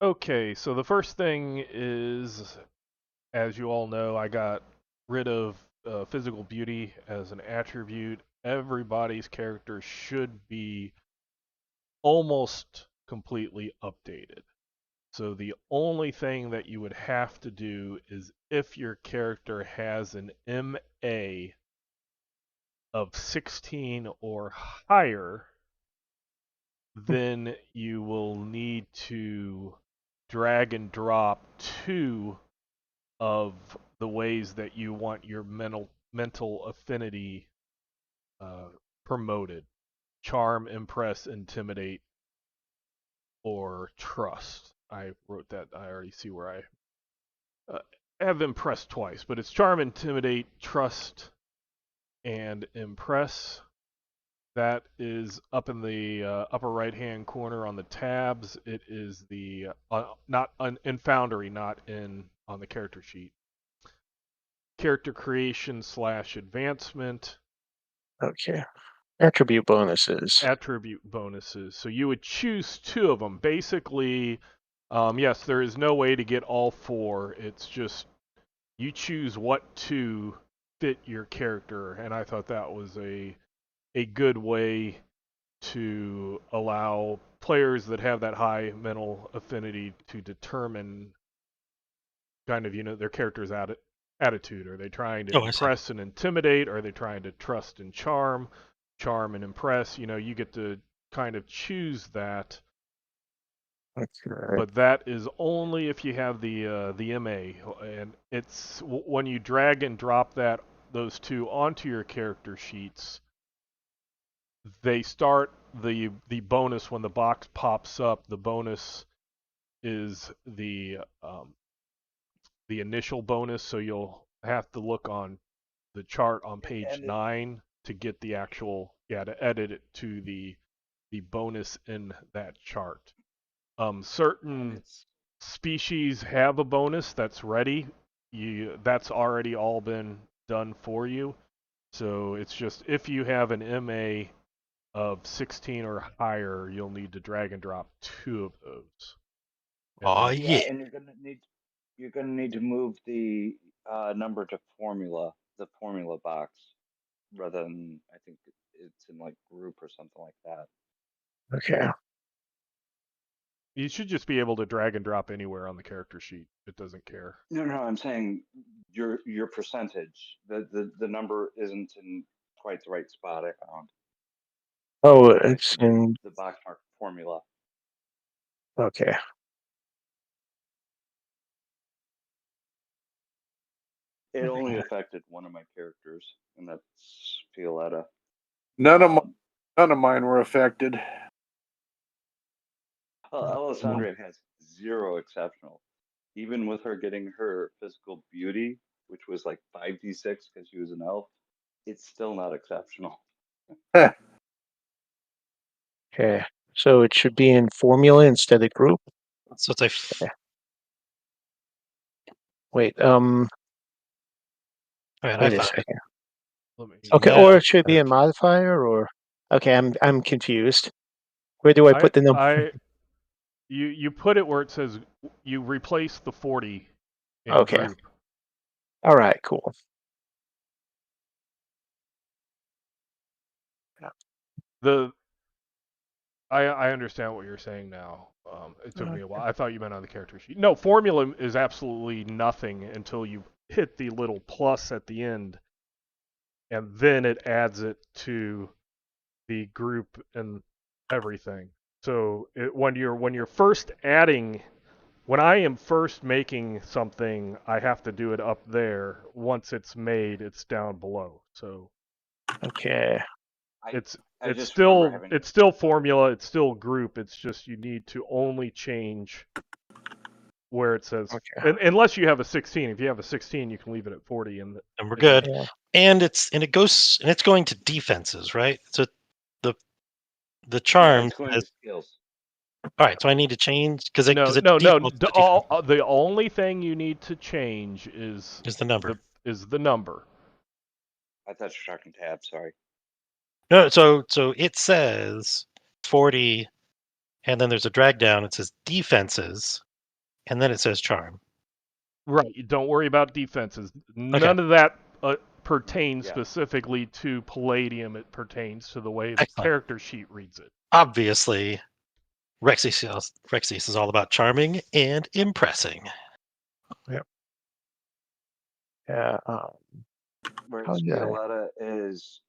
Okay, so the first thing is, as you all know, I got rid of physical beauty as an attribute. Everybody's character should be almost completely updated. So the only thing that you would have to do is if your character has an MA of 16 or higher, then you will need to drag and drop 2 of the ways that you want your mental affinity promoted: charm, impress, intimidate, or trust. I wrote that. I already see where I have impressed twice, but it's charm, intimidate, trust, and impress. That is up in the upper right-hand corner on the tabs. It is the not in Foundry, not in on the character sheet. Character creation / advancement. Okay. Attribute bonuses. Attribute bonuses. So you would choose 2 of them. Basically, yes, there is no way to get all 4. It's just you choose what to fit your character, and I thought that was a good way to allow players that have that high mental affinity to determine kind of their character's attitude. Are they trying to Oh, I see. impress and intimidate? Are they trying to trust and charm and impress? You get to kind of choose that. Okay. But that is only if you have the MA, and it's when you drag and drop those 2 onto your character sheets, they start the bonus when the box pops up. The bonus is the initial bonus, so you'll have to look on the chart on page 9 to get the actual to edit it to the bonus in that chart. Certain species have a bonus that's ready. That's already all been done for you. So it's just if you have an MA of 16 or higher, you'll need to drag and drop 2 of those. Oh yeah. And you're gonna need to move the number to the formula box, rather than, I think it's in like group or something like that. Okay. You should just be able to drag and drop anywhere on the character sheet. It doesn't care. No, I'm saying your percentage. The number isn't in quite the right spot, I found. Oh, it's in. The box mark formula. Okay. It only affected one of my characters, and that's Violetta. None of mine were affected. Alessandra has 0 exceptional. Even with her getting her physical beauty, which was like 5d6 because she was an elf, it's still not exceptional. Okay. So it should be in formula instead of group. So it's a. Wait. Right, Wait a second. Okay, or it should be a modifier, or okay. I'm confused. Where do I put the number? You put it where it says you replace the 40 in Okay. group. All right. Cool. I understand what you're saying now. It took me a while. I thought you meant on the character sheet. No, formula is absolutely nothing until you hit the little plus at the end, and then it adds it to the group and everything. So when you're first adding, when I am first making something, I have to do it up there. Once it's made, it's down below. So okay. It's still formula, it's still group. It's just you need to only change where it says, unless you have a 16. If you have a 16, you can leave it at 40, and we're good. And it's going to defenses, right? So the charm has skills. All right, so I need to change because no. The only thing you need to change is the number. Is the number. I thought you were talking tab. Sorry. No, so it says 40, and then there's a drag down. It says defenses, and then it says charm. Right. Don't worry about defenses. None of that pertains specifically to Palladium. It pertains to the way the character sheet reads it. Obviously, Rexius is all about charming and impressing. Yep. Yeah. Whereas Violetta is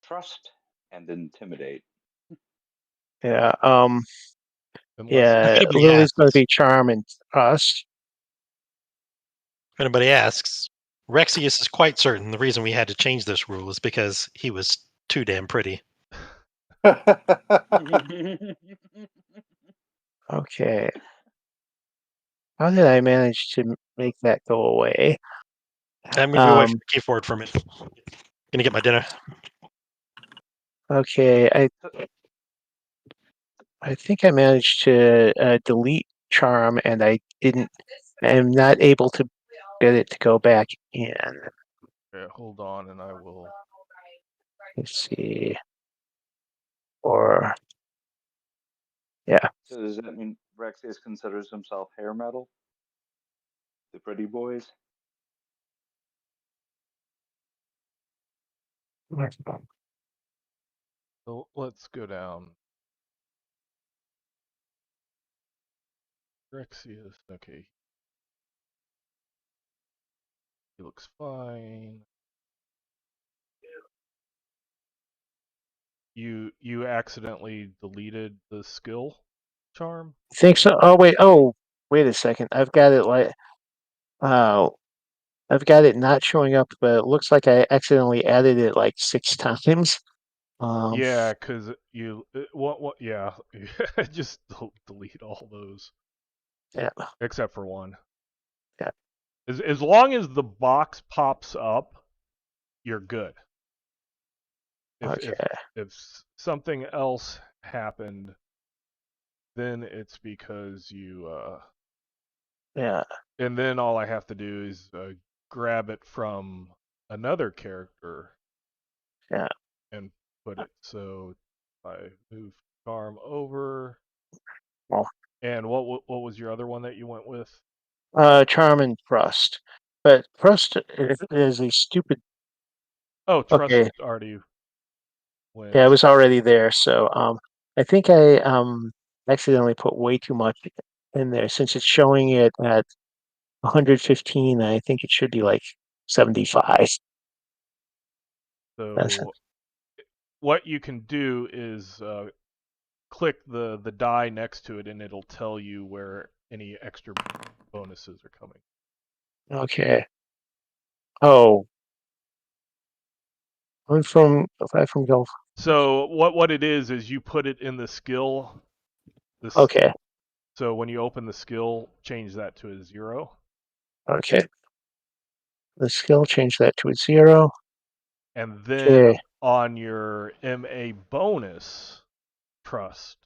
trust and intimidate. Yeah. Unless Lily's going to be charm and trust. If anybody asks, Rexius is quite certain the reason we had to change this rule is because he was too damn pretty. Okay. How did I manage to make that go away? I'm gonna go away from the keyboard for a minute. Gonna get my dinner. Okay, I think I managed to delete charm, and I didn't. I'm not able to get it to go back in. Okay, hold on, and I will. Let's see. Or yeah. So does that mean Rexius considers himself hair metal? The pretty boys? So let's go down. Rexius, okay. He looks fine. You accidentally deleted the skill charm? I think so. Oh wait a second. I've got it I've got it not showing up, but it looks like I accidentally added it like 6 times. Yeah, because you what yeah, just delete all those. Yeah. Except for one. Yeah. As long as the box pops up, you're good. If something else happened, then it's because you yeah. And then all I have to do is grab it from another character. Yeah. And put it. So I move charm over. Well. And what was your other one that you went with? Charm and trust. But trust is a stupid. Oh, trust already went. Yeah, it was already there. So I think I accidentally put way too much in there since it's showing it at 115. I think it should be like 75. So what you can do is click the die next to it, and it'll tell you where any extra bonuses are coming. Okay. Oh. I'm from Gulf. So what it is you put it in the skill. Okay. So when you open the skill, change that to a 0. Okay. The skill, change that to a 0. And then on your MA bonus trust.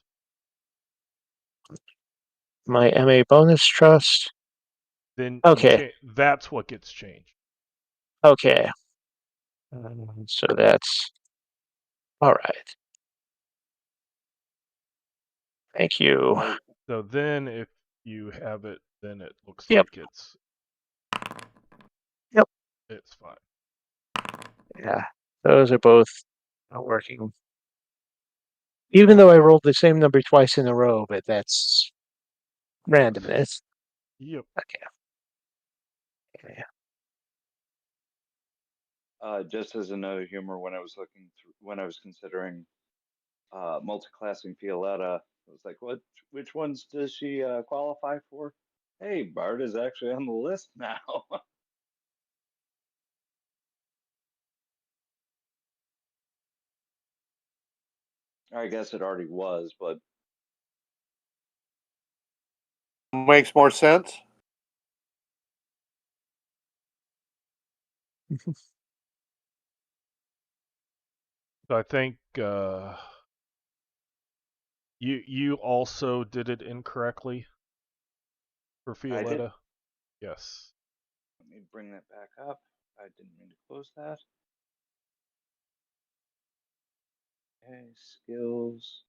My MA bonus trust. Then that's what gets changed. Okay. So that's all right. Thank you. So then if you have it, then it looks like it's. Yep. It's fine. Yeah. Those are both not working. Even though I rolled the same number twice in a row, but that's randomness. Yep. Okay. Just as a note of humor, when I was considering multi-classing Violetta, I was like, which ones does she qualify for? Hey, Bard is actually on the list now. I guess it already was, but makes more sense. So I think you also did it incorrectly for Violetta. I did? Yes. Let me bring that back up. I didn't mean to close that. Okay, skills.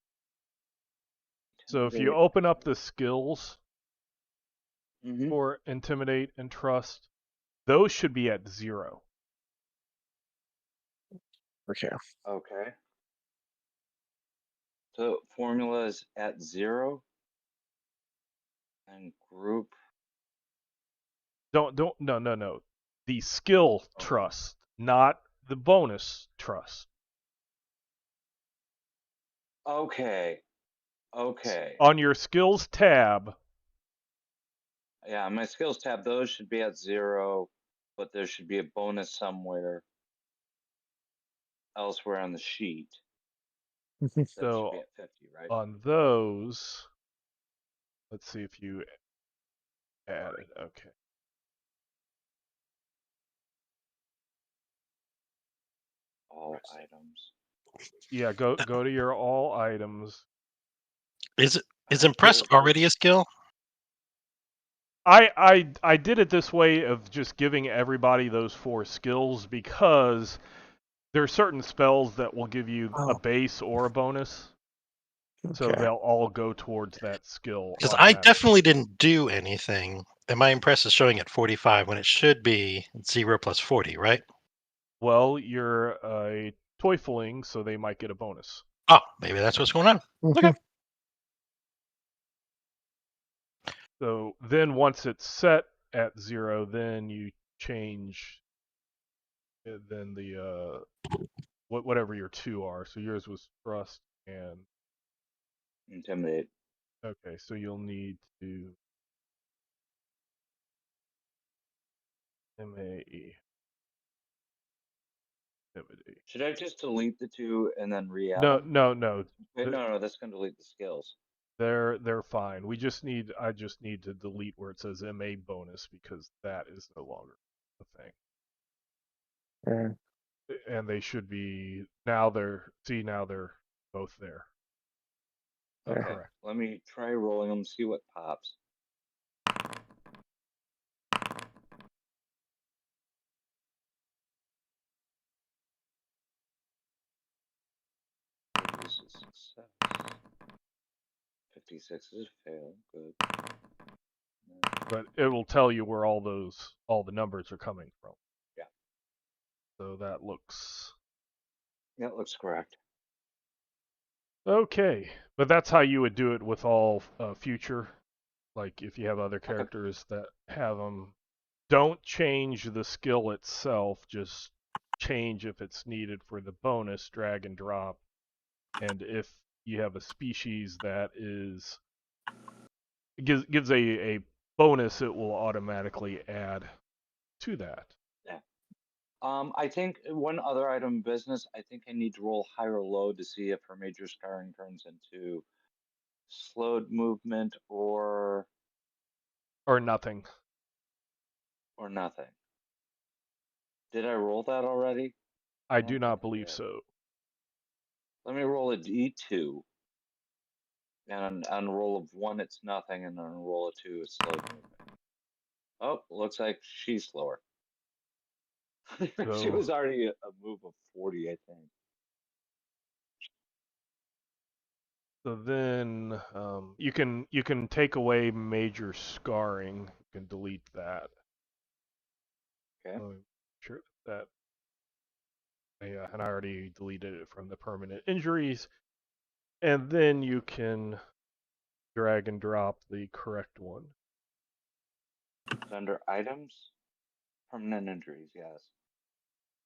So if you open up the skills, Mm-hmm. for intimidate and trust. Those should be at 0. Okay. Okay. So formula is at 0, and group. No. The skill Okay. trust, not the bonus trust. Okay. On your skills tab, Yeah, my skills tab, those should be at 0, but there should be a bonus somewhere elsewhere on the sheet. That should be so at 50, right? on those, let's see if you added. Okay. All items. Yeah, go to your all items. Is I impress did already a skill? I did it this way of just giving everybody those 4 skills because there are certain spells that will give you a Oh, base or a bonus, so okay. they'll all go towards that skill Because I automatically. definitely didn't do anything, and my impress is showing at 45 when it should be 0 plus 40, right? Well, you're a Teufling, so they might get a bonus. Oh, maybe that's what's going on. Okay. Mhm. So then once it's set at 0, then you change then the whatever your 2 are. So yours was trust and intimidate. okay, so you'll need to MAE intimidate. Should I just delete the 2 and then re-add No, them? no. Wait, no, that's gonna delete the skills. They're fine. I just need to delete where it says MA bonus because that is no longer a thing. Yeah. And they should be now they're both there. Okay, Correct. let me try rolling them, see what pops. This is a success. 56 is a fail. Good. But it will tell you where all the numbers are coming from. Yeah. So that looks That looks correct. okay. But that's how you would do it with all future. Like if you have other Okay. characters that have them, don't change the skill itself. Just change if it's needed for the bonus, drag and drop. And if you have a species that gives a bonus, it will automatically add to that. Yeah. I think one other item of business, I think I need to roll high or low to see if her major scarring turns into slowed movement or Nothing. nothing. Did I roll that already? I don't do think not I believe did. so. Let me roll a d2. And on a roll of 1, it's nothing, and on a roll of 2, it's slowed movement. Oh, looks like she's slower. She So, was already a move of 40, I think. so then you can take away major scarring. You can delete that. Okay. Sure that. Yeah, and I already deleted it from the permanent injuries. And then you can drag and drop the correct one. It's under items, permanent injuries, yes.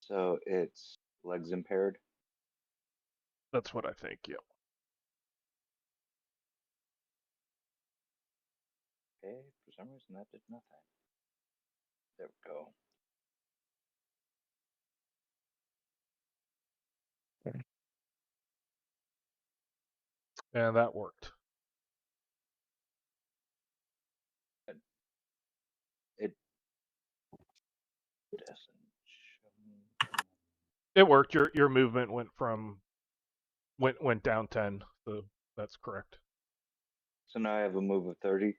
So it's legs impaired. That's what I think. Yeah. Okay, for some reason that did nothing. There we go. And that worked. It doesn't show me. It worked. Your movement went down 10. So that's correct. So now I have a move of 30.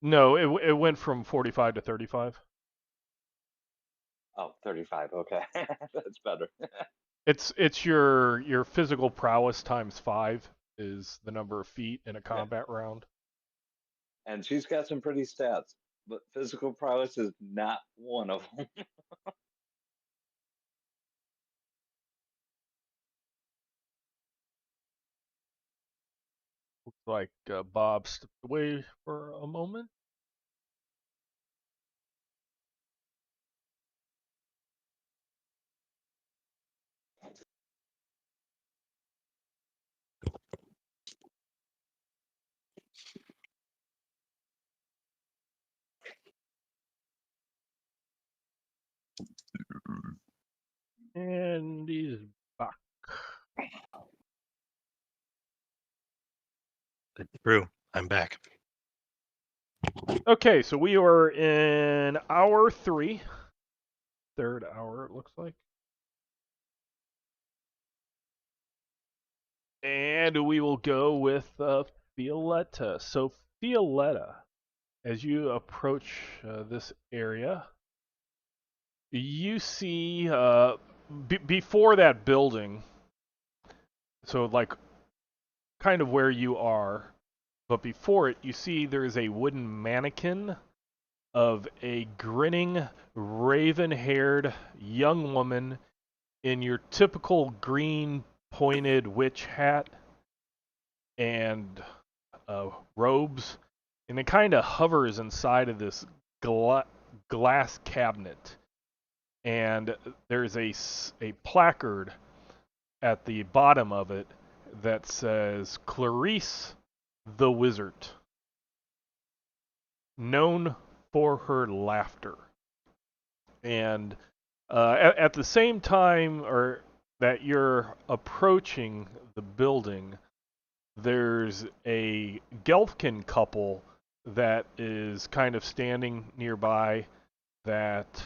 No, it went from 45 to 35. Oh, 35. Okay, that's better. It's your physical prowess times 5 is the number of feet in a Okay. combat round. and she's got some pretty stats, but physical prowess is not one of them. Looks like Bob stepped away for a moment. And he's back. True. I'm back. Okay, so we are in hour 3. Third hour, it looks like. And we will go with Violetta. So, Violetta, as you approach this area, you see before that building, so like kind of where you are, but before it, you see there is a wooden mannequin of a grinning, raven-haired young woman in your typical green pointed witch hat and robes, and it kind of hovers inside of this glass cabinet. And there's a placard at the bottom of it that says Clarice the Wizard, known for her laughter. And at the same time or that you're approaching the building, there's a Gelfkin couple that is kind of standing nearby that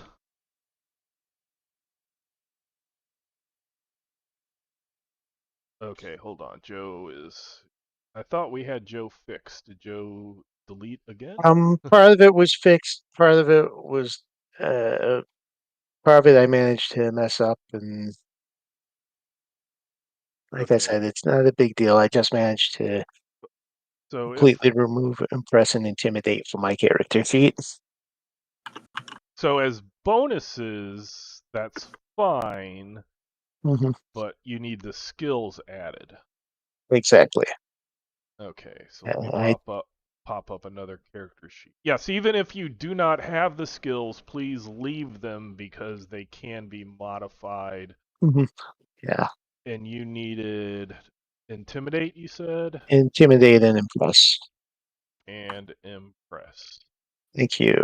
okay, hold on. Joe is I thought we had Joe fixed. Did Joe delete again? Part of it was fixed. Part of it was, uh, part of it I managed to mess up, and like I Okay. said, it's not a big deal. I just managed to So if completely remove impress and intimidate from my character sheet. so as bonuses, that's fine, Hmm. but you need the skills added. Exactly. Okay, so let me I pop up another character sheet. Yes, even if you do not have the skills, please leave them because they can be modified. mhm, yeah, And you needed intimidate, you said, intimidate and impress. and impress. Thank you.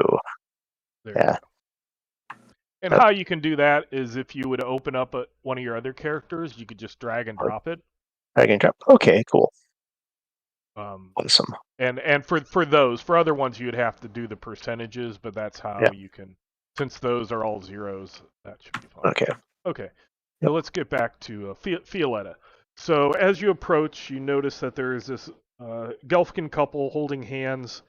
There you Yeah, go. And uh, how you can do that is if you would open up one of your other characters, you could just drag and drop it. drag and drop. Okay, cool. Um, Awesome. and for those, for other ones, you'd have to do the percentages, but that's Yeah. how you can, since those are all zeros, that should be fine. Okay. Okay, Yep. so let's get back to Violetta. So as you approach, you notice that there is this Gelfkin couple holding hands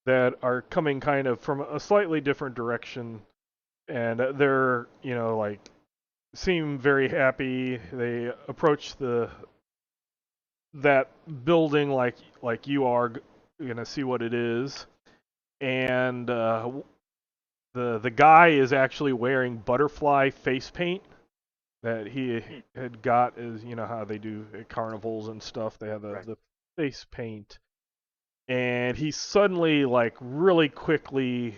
that are coming kind of from a slightly different direction, and they're like seem very happy. They approach that building like you are gonna see what it is, and the guy is actually wearing butterfly face paint that he had got, as you know how they do at carnivals and stuff. They have the face paint, and he suddenly like really quickly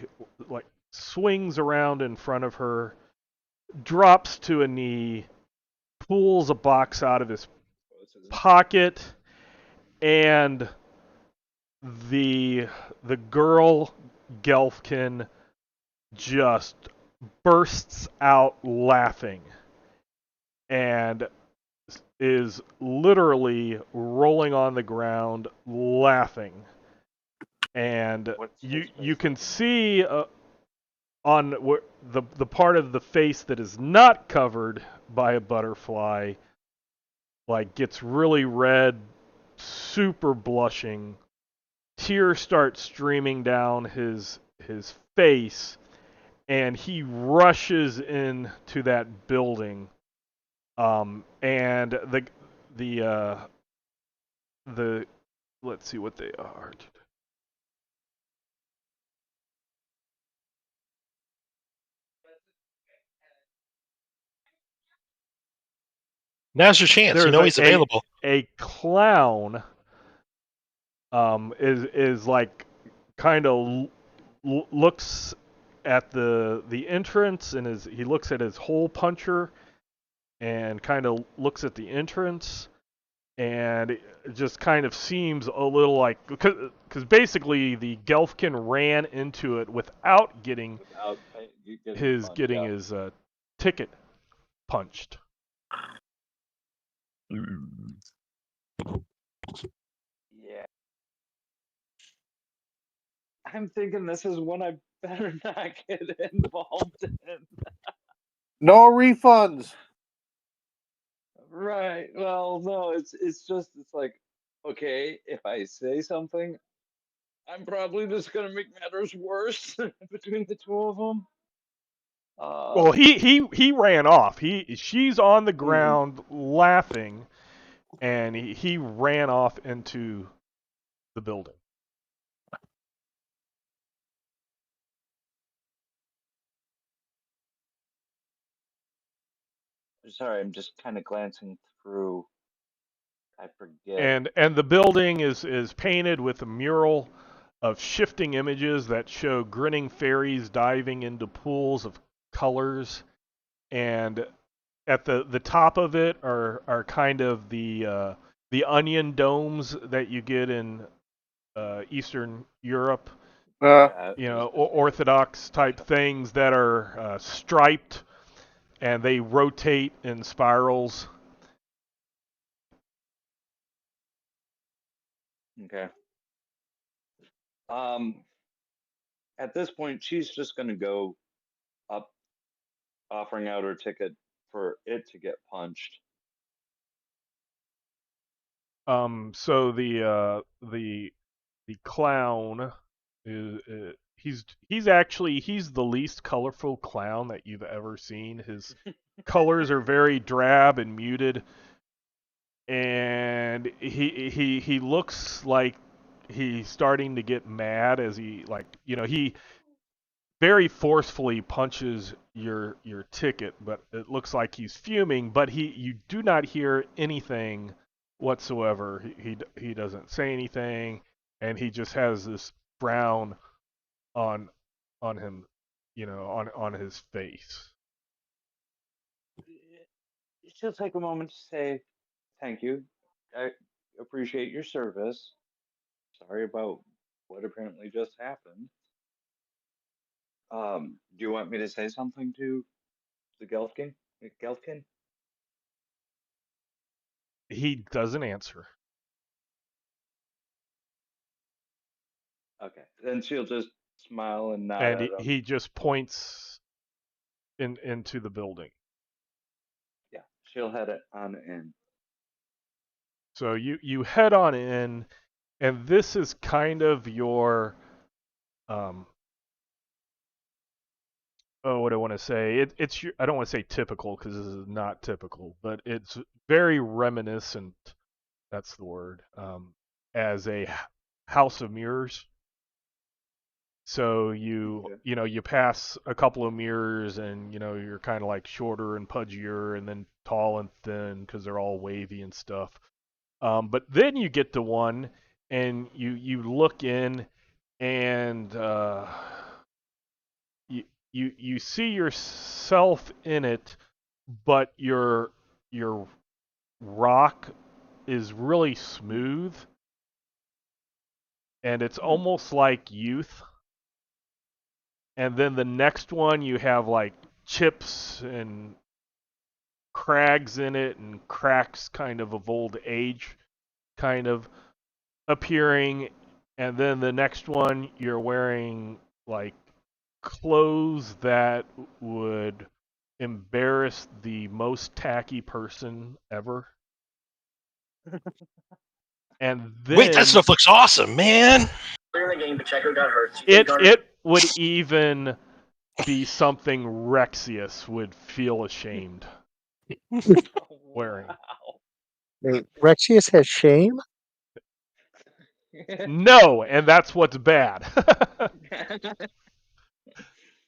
like swings around in front of her, drops to a knee, pulls a box out of his pocket, and the girl Gelfkin just bursts out laughing and is literally rolling on the ground laughing. And you can see on the part of the face that is not covered by a butterfly like gets really red, super blushing. Tears start streaming down his face, and he rushes into that building. And the let's see what they are. Now's your chance. You There's know he's available. a clown is like kind of looks at the entrance and he looks at his hole puncher and kind of looks at the entrance and it just kind of seems a little like because basically the Gelfkin ran into it without getting getting his ticket punched. Yeah. I'm thinking this is one I better not get involved in. No refunds. Right. Well, no, it's like, okay, if I say something, I'm probably just gonna make matters worse between the two of them. Well, he ran off. She's on the Mhm. ground laughing, and he ran off into the building. Sorry, I'm just kind of glancing through. I forget. And the building is painted with a mural of shifting images that show grinning fairies diving into pools of colors, and at the top of it are kind of the onion domes that you get in Eastern Europe. Uh, You know, Orthodox type things that are striped and they rotate in spirals. Okay. At this point, she's just going to go up, offering out her ticket for it to get punched. So the clown is he's actually the least colorful clown that you've ever seen. His colors are very drab and muted, and he looks like he's starting to get mad as he he very forcefully punches your ticket, but it looks like he's fuming. But you do not hear anything whatsoever. He doesn't say anything, and he just has this frown on him, on his face. She'll take a moment to say, "Thank you. I appreciate your service. Sorry about what apparently just happened. Do you want me to say something to the Gelfkin? Gelfkin? He doesn't answer. Okay. Then she'll just smile and nod And at him. he just points into the building. Yeah, she'll head it on in. So you head on in, and this is kind of your what do I want to say? It's I don't want to say typical because this is not typical, but it's very reminiscent. That's the word. As a house of mirrors. So you pass a couple of mirrors, and you're kind of like shorter and pudgier, and then tall and thin because they're all wavy and stuff. But then you get to one, and you look in, and you see yourself in it, but your rock is really smooth, and it's almost like youth. And then the next one you have like chips and crags in it and cracks kind of old age kind of appearing, and then the next one you're wearing like clothes that would embarrass the most tacky person ever. And then Wait, that stuff looks awesome, man. it would even be something Rexius would feel ashamed wearing. Wait, Rexius has shame? No, and that's what's bad.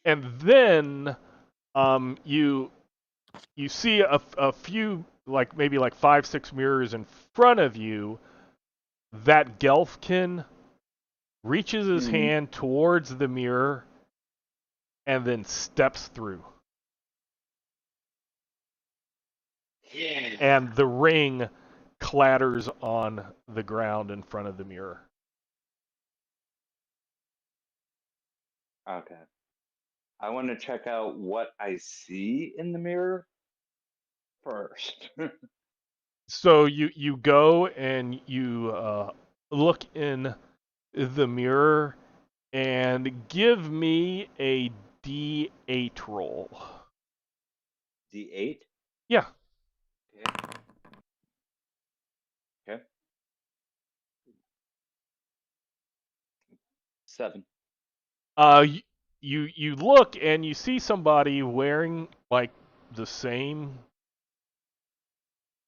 And then you see a few like maybe like 5-6 mirrors in front of you, that Gelfkin reaches his Mhm. hand towards the mirror and then steps through. Yeah. And the ring clatters on the ground in front of the mirror. Okay. I want to check out what I see in the mirror first. So you go and you look in the mirror and give me a D8 roll. D8. Yeah. Okay. Okay. 7. You look and you see somebody wearing like the same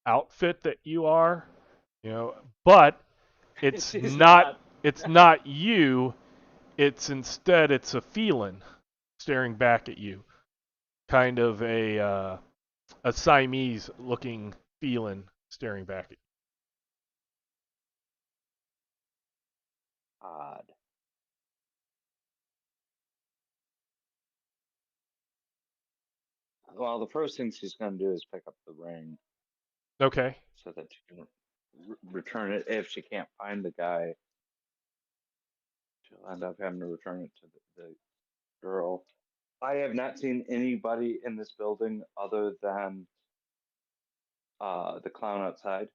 outfit that you are, but it's She's not you. It's a feline staring back at you, kind of a Siamese looking feline staring back at you. odd. Well, the first thing she's going to do is pick up the ring Okay. so that she can return it. If she can't find the guy, she'll end up having to return it to the girl. I have not seen anybody in this building other than the clown outside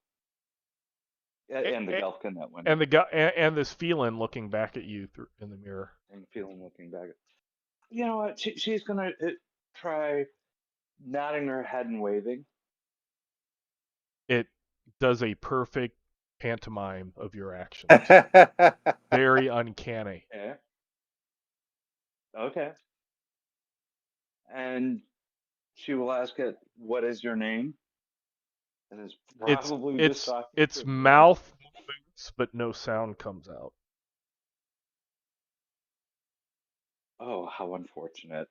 and the Gelfkin that went in And the guy and this feline looking back at you in the mirror. and feeling looking back. You know what? She's going to try nodding her head and waving. It does a perfect pantomime of your actions. Very uncanny. Yeah. Okay. And she will ask it, "What is your name?" And it's probably just talking Its to mouth moves, but no sound comes out. Oh, how unfortunate.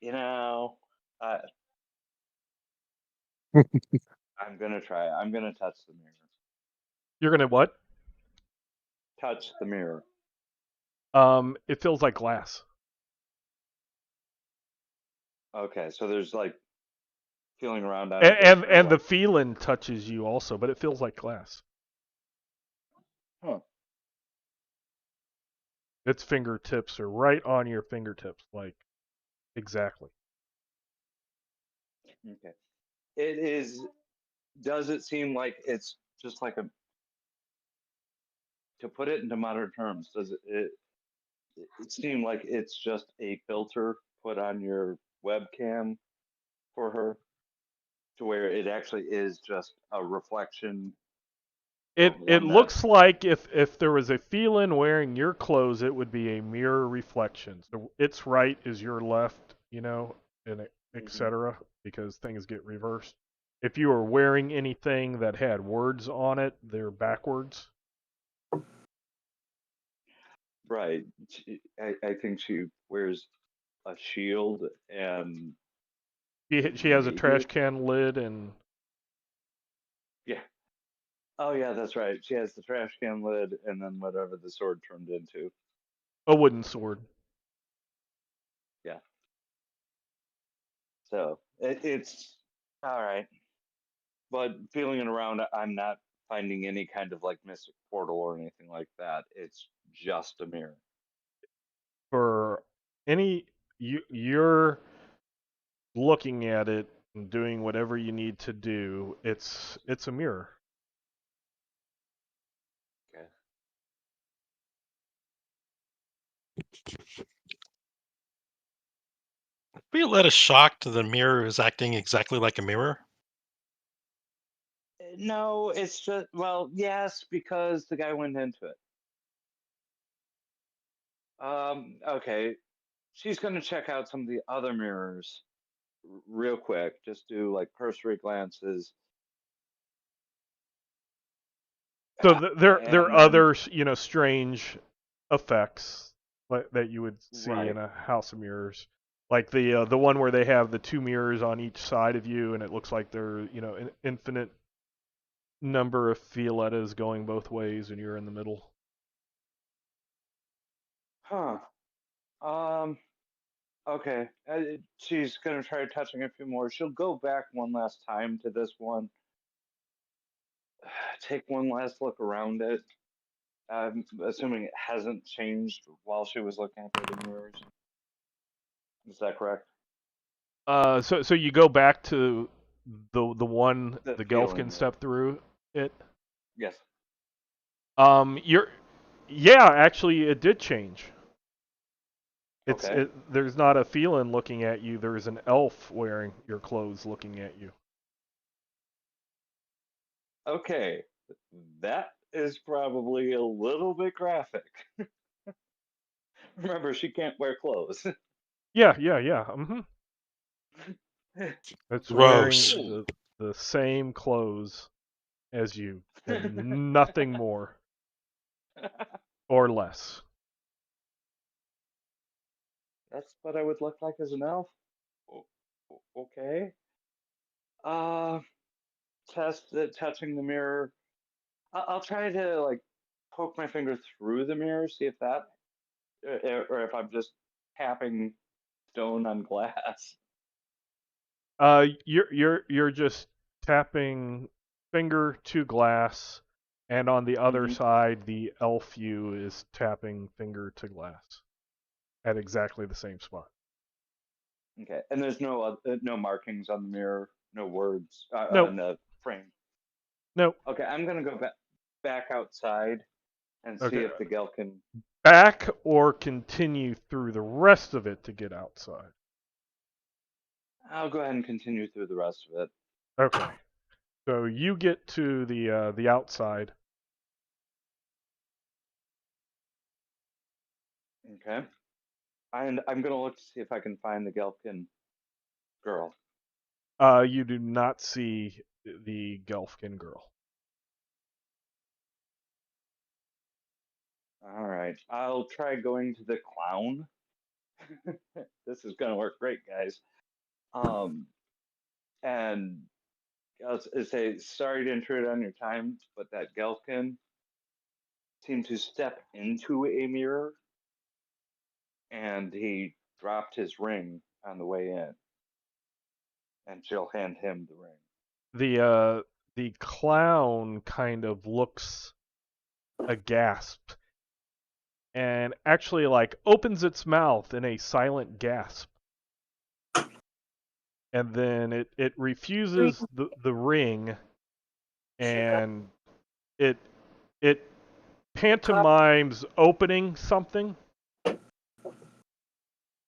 You know, uh, I'm gonna try. I'm gonna touch the mirror. You're gonna what? Touch the mirror. It feels like glass. Okay, so there's like feeling around on And it. There's no the like, feeling touches you also, but it feels like glass. huh? Its fingertips are right on your fingertips, like exactly. Okay. It is. Does it seem like it's just like a? To put it into modern terms, does it seem like it's just a filter put on your webcam for her, to where it actually is just a reflection of It one that. looks like if there was a feline wearing your clothes, it would be a mirror reflection. So its right is your left, and Mhm. etc. Because things get reversed. If you were wearing anything that had words on it, they're backwards. Right. I think she wears a shield and She has a maybe trash can lid and yeah. Oh yeah, that's right. She has the trash can lid and then whatever the sword turned into. a wooden sword. Yeah. So it's all right. But feeling it around, I'm not finding any kind of like mystic portal or anything like that. It's just a mirror. For you're looking at it and doing whatever you need to do. It's a mirror. Okay. Were you let us shocked the mirror is acting exactly like a mirror? No, it's just, well, yes, because the guy went into it. Okay. She's gonna check out some of the other mirrors real quick. Just do like cursory glances. So there are And then other strange effects that you would see in right. a house of mirrors, Like the one where they have the two mirrors on each side of you, and it looks like they're an infinite number of Violettas going both ways, and you're in the middle. Huh. Okay. She's gonna try touching a few more. She'll go back one last time to this one. Take one last look around it. I'm assuming it hasn't changed while she was looking at the other mirrors. Is that correct? So you go back to the one The the feeling, Gelf can yeah. step through it. Yes. Actually, it did change. Okay. There's not a feline looking at you. There's an elf wearing your clothes looking at you. Okay. That is probably a little bit graphic. Remember, she can't wear clothes. Yeah. Mm-hmm. It's Gross. wearing the same clothes as you, and nothing more or less. That's what I would look like as an elf. Okay. Touching the mirror. I'll try to like poke my finger through the mirror, see if that, or if I'm just tapping stone on glass. You're just tapping finger to glass, and on the other side, the elf you is tapping finger to glass at exactly the same spot. Okay, and there's no markings on the mirror, no words Nope. on the frame. Nope. Okay, I'm gonna go back outside and see if the Gel can back or continue through the rest of it to get outside. I'll go ahead and continue through the rest of it. Okay. So you get to the outside. Okay. And I'm gonna look to see if I can find the Gelfkin girl. You do not see the Gelfkin girl. All right. I'll try going to the clown. This is gonna work great, guys. And I'll say sorry to intrude on your time, but that Gelfkin seemed to step into a mirror, and he dropped his ring on the way in, and she'll hand him the ring. The clown kind of looks aghast and actually like opens its mouth in a silent gasp. And then it refuses the ring, and it pantomimes opening something.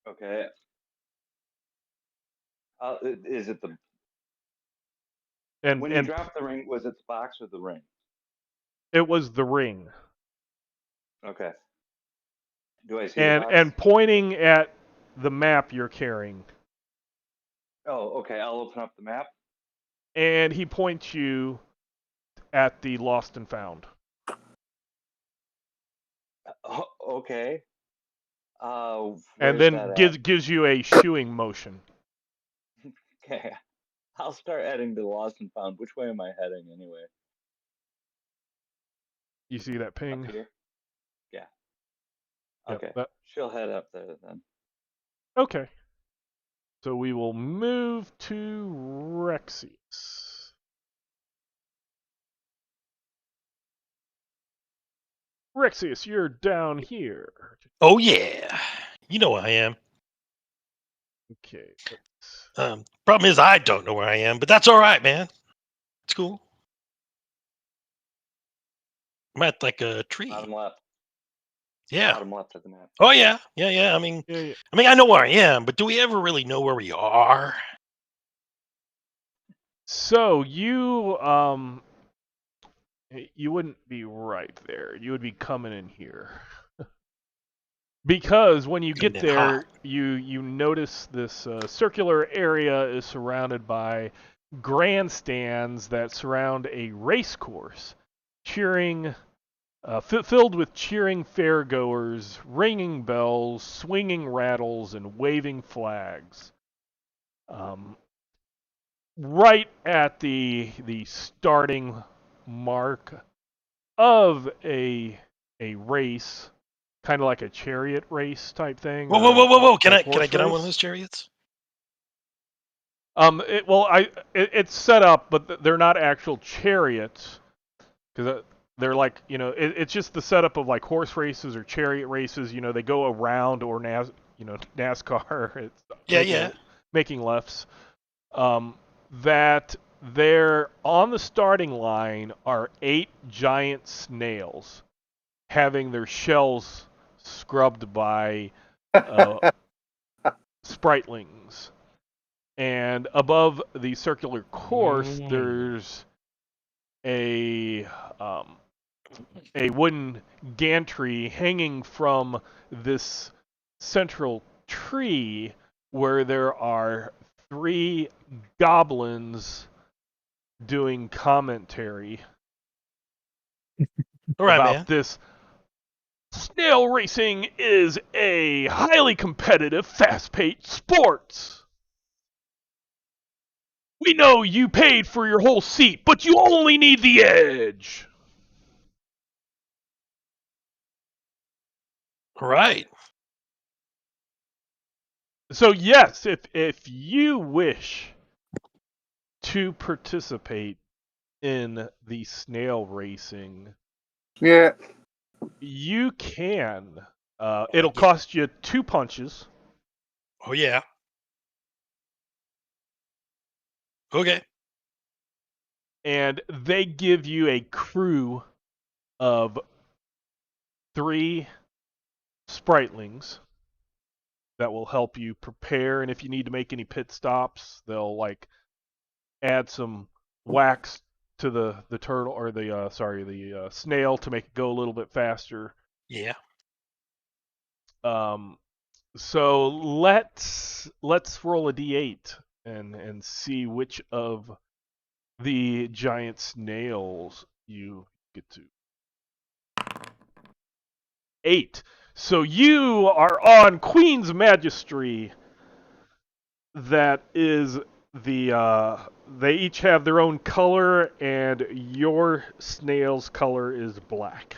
Okay. Is it the when you dropped the ring? Was it the box or the ring? It was the ring. Okay. Do I see the box? And pointing at the map you're carrying. Oh, okay. I'll open up the map. And he points you at the lost and found. Okay. And then gives you a shooing motion. Okay. I'll start heading to the lost and found. Which way am I heading anyway? You see that ping? Up here? Yeah. Yep, Okay. She'll head up there then. Okay. So we will move to Rexius. Rexius, you're down here. Oh yeah, you know where I am. Okay. Problem is I don't know where I am, but that's all right, man. It's cool. I'm at like a tree. Bottom left. Yeah. Bottom left of the map. Oh yeah. I mean, I know where I am, but do we ever really know where we are? So you wouldn't be right there. You would be coming in here. Because when you get there, you notice this circular area is surrounded by grandstands that surround a race course, cheering filled with cheering fairgoers, ringing bells, swinging rattles, and waving flags. Right at the starting mark of a race, kind of like a chariot race type thing. Whoa, whoa, whoa, whoa, whoa! Can a I horse get on one race. of those chariots? It's set up, but they're not actual chariots because they're like, it's just the setup of like horse races or chariot races. They go around, or NASCAR. It's Yeah. making lefts. That there on the starting line are 8 giant snails having their shells scrubbed by spritlings. And above the circular course, there's a wooden gantry hanging from this central tree where there are 3 goblins doing commentary All right, about man. this. Snail racing is a highly competitive, fast-paced sport. We know you paid for your whole seat, but you only need the edge. Right. So yes, if you wish to participate in the snail racing, Yeah. you can. It'll cost you 2 punches. Oh yeah. Okay. And they give you a crew of 3 spritlings that will help you prepare, and if you need to make any pit stops, they'll like add some wax to the turtle, or the snail, to make it go a little bit faster. Yeah. So let's roll a d8 and see which of the giant snails you get to. 8. So you are on Queen's Magistry. That is they each have their own color, and your snail's color is black.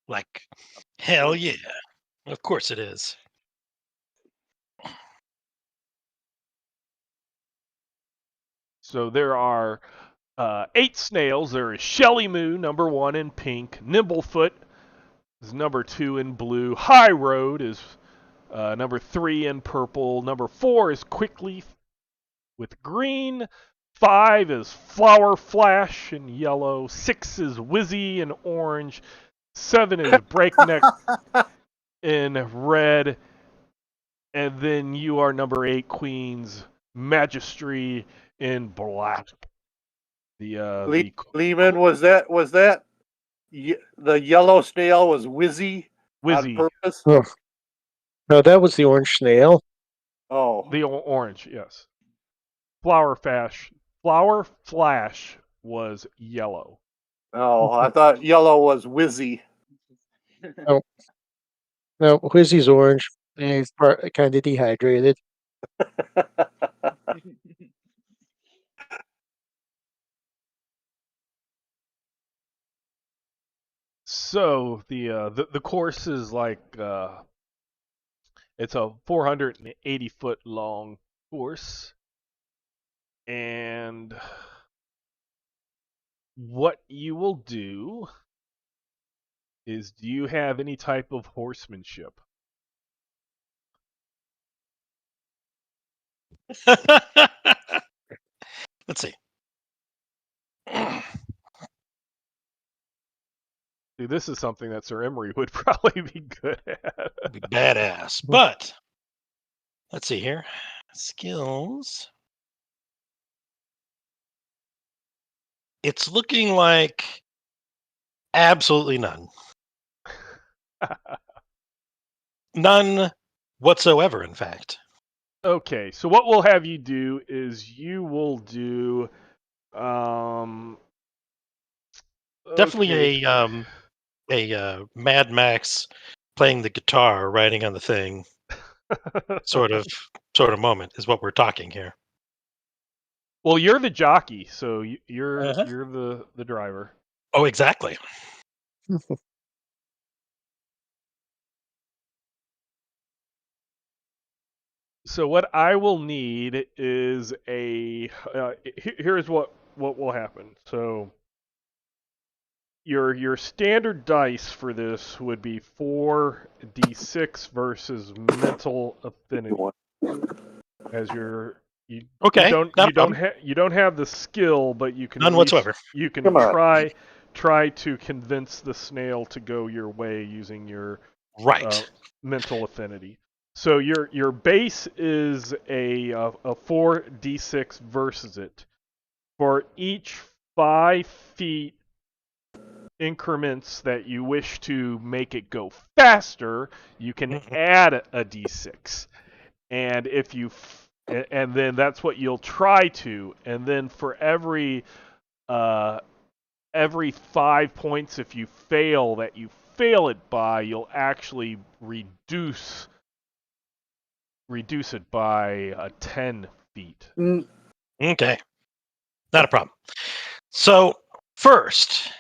Like, hell yeah. Of course it is. So there are 8 snails. There is Shelly Moo, number 1 in pink. Nimblefoot is number 2 in blue. High Road is number 3 in purple. Number 4 is Quickleaf with green. 5 is Flower Flash in yellow. 6 is Wizzy in orange. 7 is Breakneck in red. And then you are number 8, Queen's in black. Lehman, was that the yellow snail was Wizzy Wizzy. on purpose? Oh. No, that was the orange snail. Oh, The orange, yes. Flower Flash was yellow. oh, I thought yellow was Wizzy. No, Wizzy's orange. And he's kind of dehydrated. So the course is like it's a 480-foot long course, and what you will do is, do you have any type of horsemanship? Let's see. See, this is something that Sir Emery would probably be good at. Be badass. But let's see here. Skills. It's looking like absolutely none. None whatsoever, in fact. Okay, so what we'll have you do is you will do Definitely Okay. a Mad Max playing the guitar, riding on the thing, sort of moment is what we're talking here. Well, you're the jockey, so you're Uh-huh. you're the driver. Oh, exactly. So what I will need is a. Here's what will happen. So your standard dice for this would be 4d6 versus mental affinity. As you Okay, not a problem. you don't have the skill, but you can at None least whatsoever. you can Come on. try to convince the snail to go your way using your Right. mental affinity. So your base is a 4d6 versus it. For each 5 feet increments that you wish to make it go faster, you can add a d6. And if you and then that's what you'll try to, and then for every 5 points if you fail that you fail it by, you'll actually reduce it by 10 feet. Mm, Okay, not a problem. So first,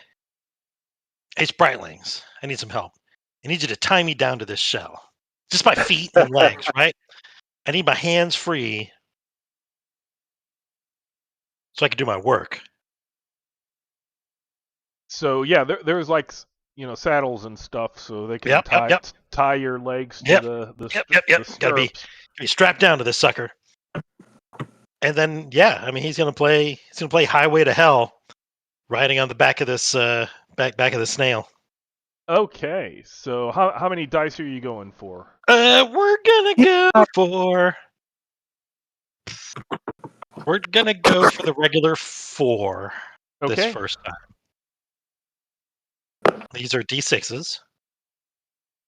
hey Spritlings, I need some help. I need you to tie me down to this shell. Just my feet and legs, right? I need my hands free so I can do my work. So yeah, there's like saddles and stuff, so they can Yep. tie your legs to Yep. the Gotta be stirrups. strapped down to this sucker. And then I mean he's gonna play Highway to Hell, riding on the back of this back of the snail. Okay, so how many dice are you going for? We're gonna go for the regular 4 this Okay. first time. These are D6s.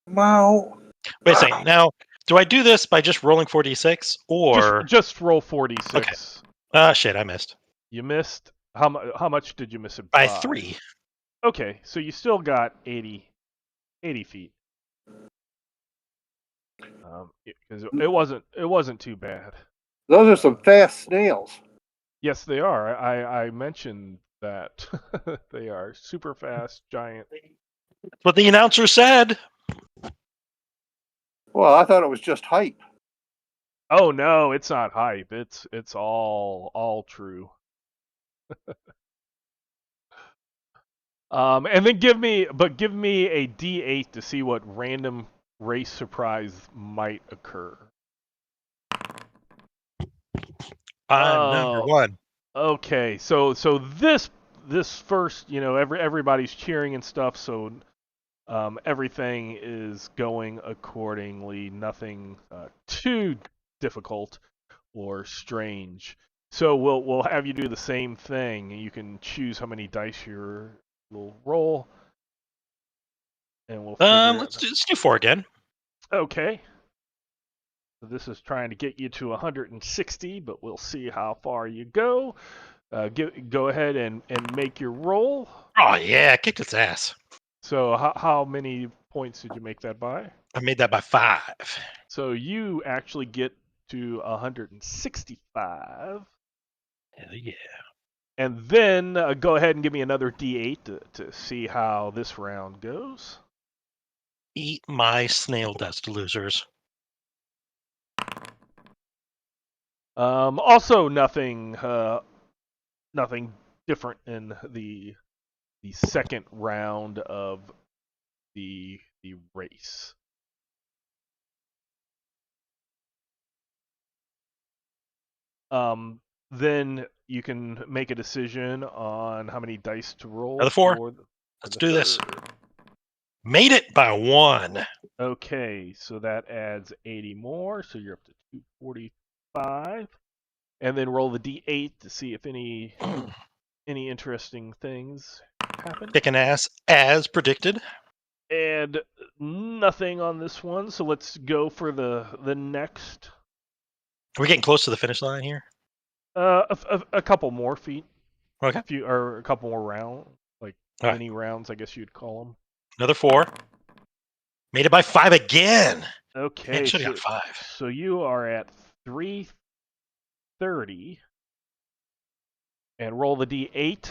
wow. Wait a second. Now, do I do this by just rolling 4d6 or Just roll 4d6. Okay. Ah, shit, I missed. You missed. How much did you miss it By by? 3. Okay, so you still got 80 feet. Because it wasn't too bad. Those are some fast snails. Yes, they are. I mentioned that they are super fast, giant. That's what the announcer said. Well, I thought it was just hype. Oh no, it's not hype. It's all true. And then give me a D8 to see what random race surprise might occur. I'm number 1. Okay, so this first, everybody's cheering and stuff, so everything is going accordingly. Nothing too difficult or strange. So we'll have you do the same thing. You can choose how many dice you'll roll, and we'll figure. Let's do 4 again. Okay. So this is trying to get you to 160, but we'll see how far you go. Go ahead and make your roll. Oh yeah, kicked its ass. So how many points did you make that by? I made that by 5. So you actually get to 165. Hell yeah. And then go ahead and give me another D8 to see how this round goes. Eat my snail dust, losers. Also, nothing different in the second round of the race. Then you can make a decision on how many dice to roll. Another 4. For Let's the do this. third. Made it by 1. Okay, so that adds 80 more, so you're up to 245. And then roll the D8 to see if any interesting things happen. Kicking ass as predicted. And nothing on this one, so let's go for the next. Are we getting close to the finish line here? A couple more feet. Okay. Or a couple more rounds, like All right. mini rounds, I guess you'd call them. Another 4. Made it by 5 again. Okay, Man, should have got 5. so you are at 330, and roll the d8.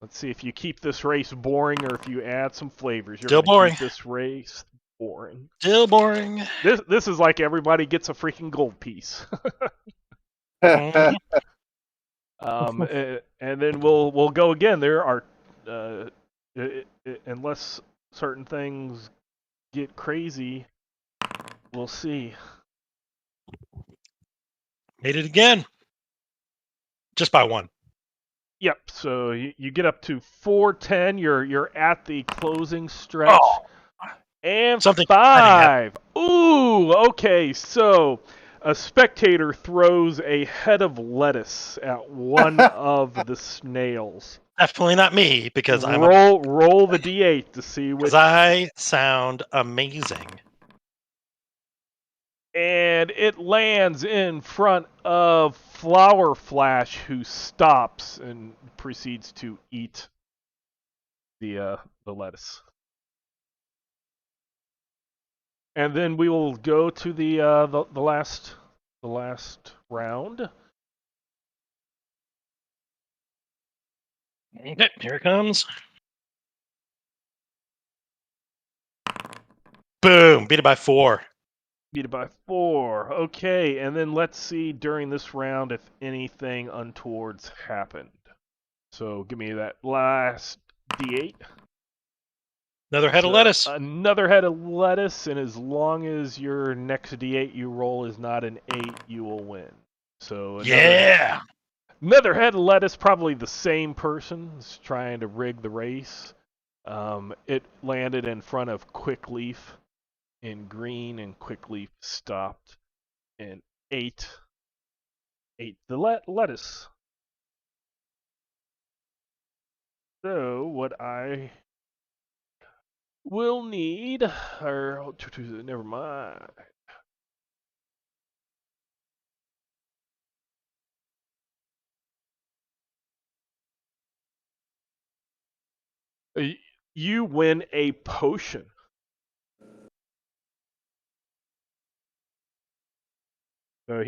Let's see if you keep this race boring or if you add some flavors. You're Still gonna boring. Keep this race boring. Still boring. This is like everybody gets a freaking gold piece. Mhm. And then we'll go again. There are unless certain things get crazy, we'll see. Made it again. Just by 1. Yep. So you get up to 410. You're at the closing stretch. Oh, And something 5. Ooh. Okay. So a spectator throws a head of lettuce at one of the snails. definitely not me because roll the d8 to see which. I sound amazing. And it lands in front of Flower Flash, who stops and proceeds to eat the lettuce. And then we will go to the last round. Okay, here it comes. Boom! Beat it by 4. Beat it by 4. Okay, and then let's see during this round if anything untoward's happened. So give me that last d8. Another head of lettuce. Another head of lettuce, and as long as your next d8 you roll is not an 8, you will win. So another head of lettuce, probably the same person is trying to rig the race. It landed in front of Quickleaf in green, and Quickleaf stopped and ate the lettuce. So what I will need, or never mind. You win a potion. So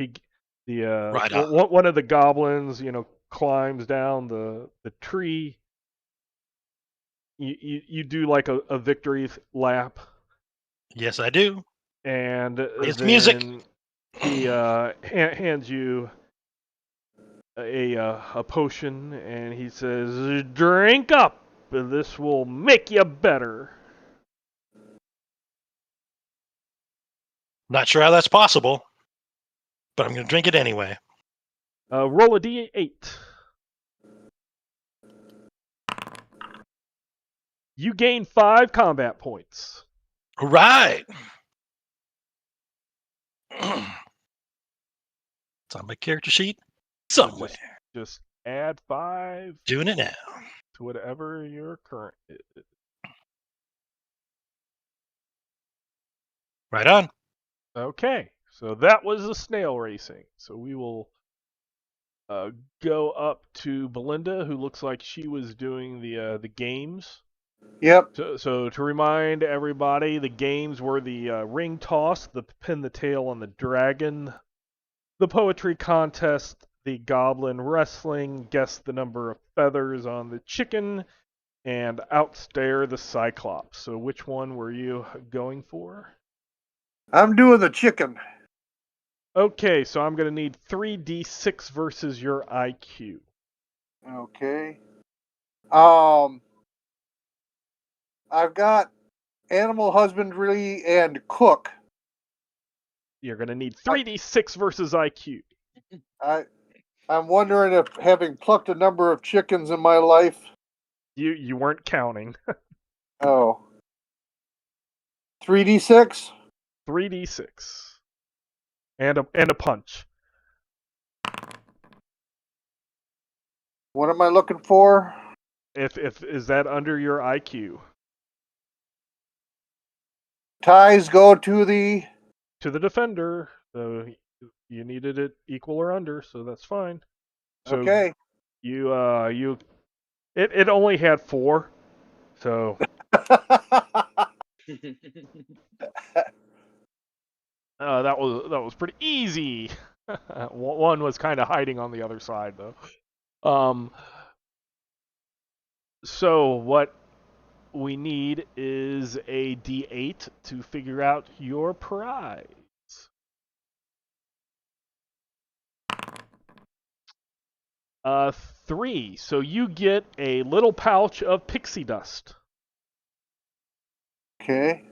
Right on. one of the goblins, climbs down the tree. You do like a victory lap, Yes, I do. and It's then music. he hands you a potion, and he says, "Drink up. This will make you better." Not sure how that's possible, but I'm going to drink it anyway. Roll a d8. You gain 5 combat points. All right. It's on my character sheet somewhere. Just add 5 Doing it now. to whatever your current is. Right on. Okay, so that was the snail racing. So we will go up to Belinda, who looks like she was doing the games. Yep. So to remind everybody, the games were the ring toss, the pin the tail on the dragon, the poetry contest, the goblin wrestling, guess the number of feathers on the chicken, and outstare the cyclops. So which one were you going for? I'm doing the chicken. Okay, so I'm going to need 3d6 versus your IQ. Okay. I've got animal husbandry and cook. You're going to need 3d6 versus IQ. I'm wondering if, having plucked a number of chickens in my life. You weren't counting. Oh. 3d6? 3d6. And a punch. What am I looking for? If is that under your IQ? Ties go to the Defender. So you needed it equal or under, so that's fine. So okay. you It only had 4, so that was pretty easy. One was kind of hiding on the other side though. So what we need is a D8 to figure out your prize. Uh, 3. So you get a little pouch of pixie dust. Okay.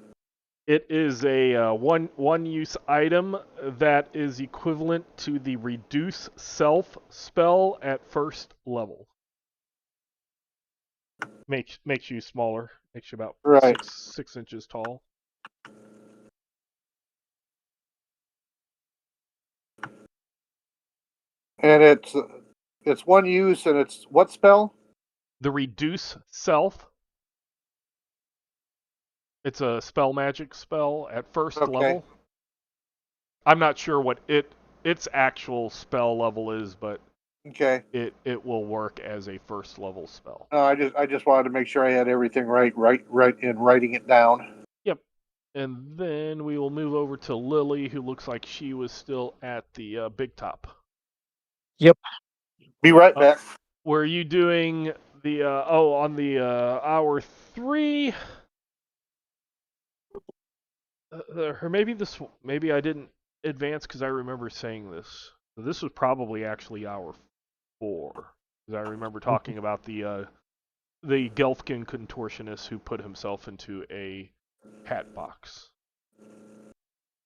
It is a one use item that is equivalent to the reduce self spell at first level. Makes you smaller. Makes you about Right. 6 inches tall. And it's one use, and it's what spell? The reduce self. It's a spell magic spell at first Okay. level. I'm not sure what its actual spell level is, but Okay. it will work as a first level spell. No, I just wanted to make sure I had everything right in writing it down. Yep. And then we will move over to Lily, who looks like she was still at the big top. Yep. Be right back. Were you doing the on the hour 3? Or maybe I didn't advance because I remember saying this. So this was probably actually hour 4, because I remember talking about the Gelfkin contortionist who put himself into a hat box.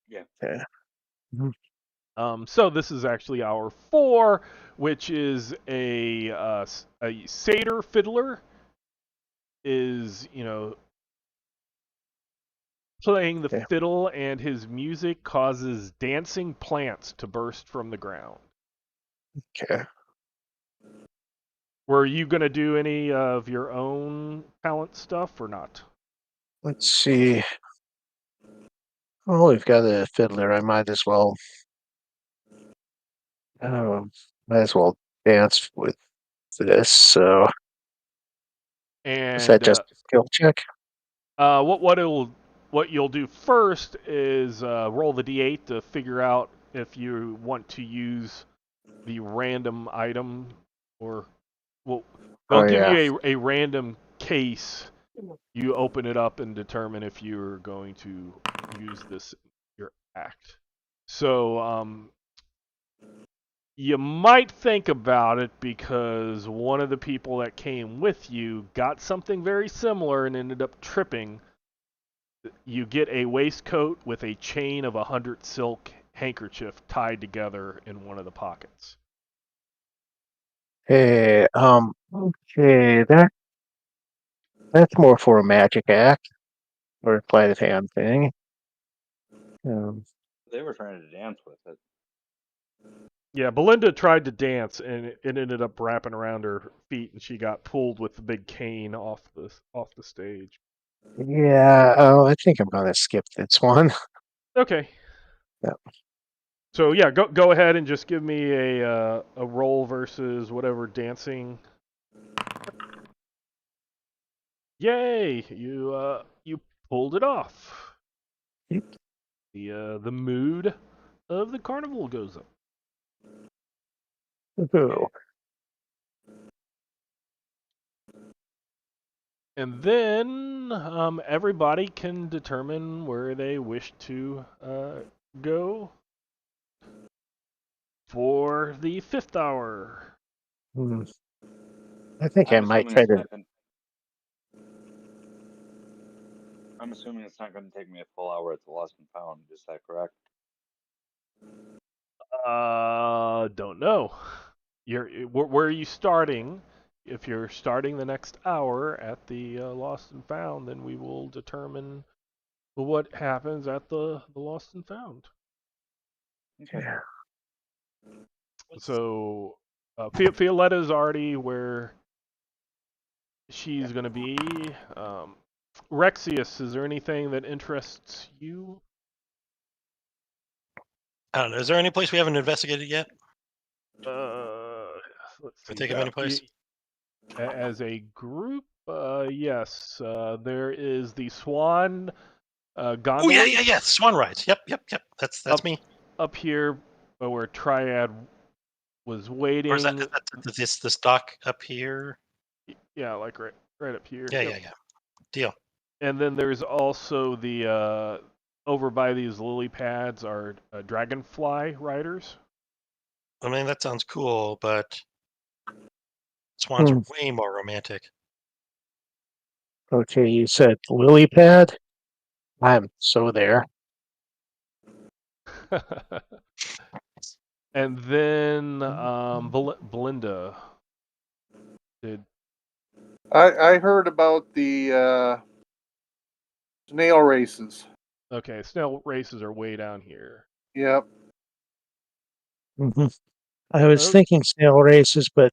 Yeah. Okay. So this is actually hour 4, which is a satyr fiddler is, playing the Okay. fiddle, and his music causes dancing plants to burst from the ground. Okay. Were you going to do any of your own talent stuff or not? Let's see. Oh, we've got a fiddler. I might as well. Might as well dance with this. So is that And just a skill check? what you'll do first is roll the d8 to figure out if you want to use the random item, or they'll Oh give yeah. you a random case. You open it up and determine if you're going to use this in your act. So you might think about it, because one of the people that came with you got something very similar and ended up tripping. You get a waistcoat with a chain of 100 silk handkerchief tied together in one of the pockets. Hey, okay, that's more for a magic act or a sleight of hand thing. Um, They were trying to dance with it. Yeah, Belinda tried to dance, and it ended up wrapping around her feet, and she got pulled with the big cane off the stage. yeah, oh, I think I'm gonna skip this one. Okay. Yeah. So yeah, go ahead and just give me a roll versus whatever dancing. Yay! You pulled it off. Yep. The mood of the carnival goes up. Woohoo. And then everybody can determine where they wish to go for the 5th hour. Hmm. I think I I'm might assuming try it's to. not going. I'm assuming it's not going to take me a full hour at the Lost and Found. Is that correct? Don't know. Where are you starting? If you're starting the next hour at the Lost and Found, then we will determine what happens at the Lost and Found. Okay. Yeah. So, Violetta's already where she's going to be. Rexius, is there anything that interests you? I don't know. Is there any place we haven't investigated yet? Let's Can we see. think of any place? As a group, yes, there is the Swan Oh gondolas yeah. Swan rides. Yep. That's up me. up here where Triad was Or is waiting. that this dock up here? Yeah, like right up here. Yeah, Yep. yeah. Deal. And then there's also the over by these lily pads are dragonfly riders. I mean, that sounds cool, but swans are Hmm. way more romantic. Okay, you said lily pad. I'm so there. And then Belinda did. I heard about the snail races. Okay, snail races are way down here. Yep. Hmm. I was Oh, thinking snail races, but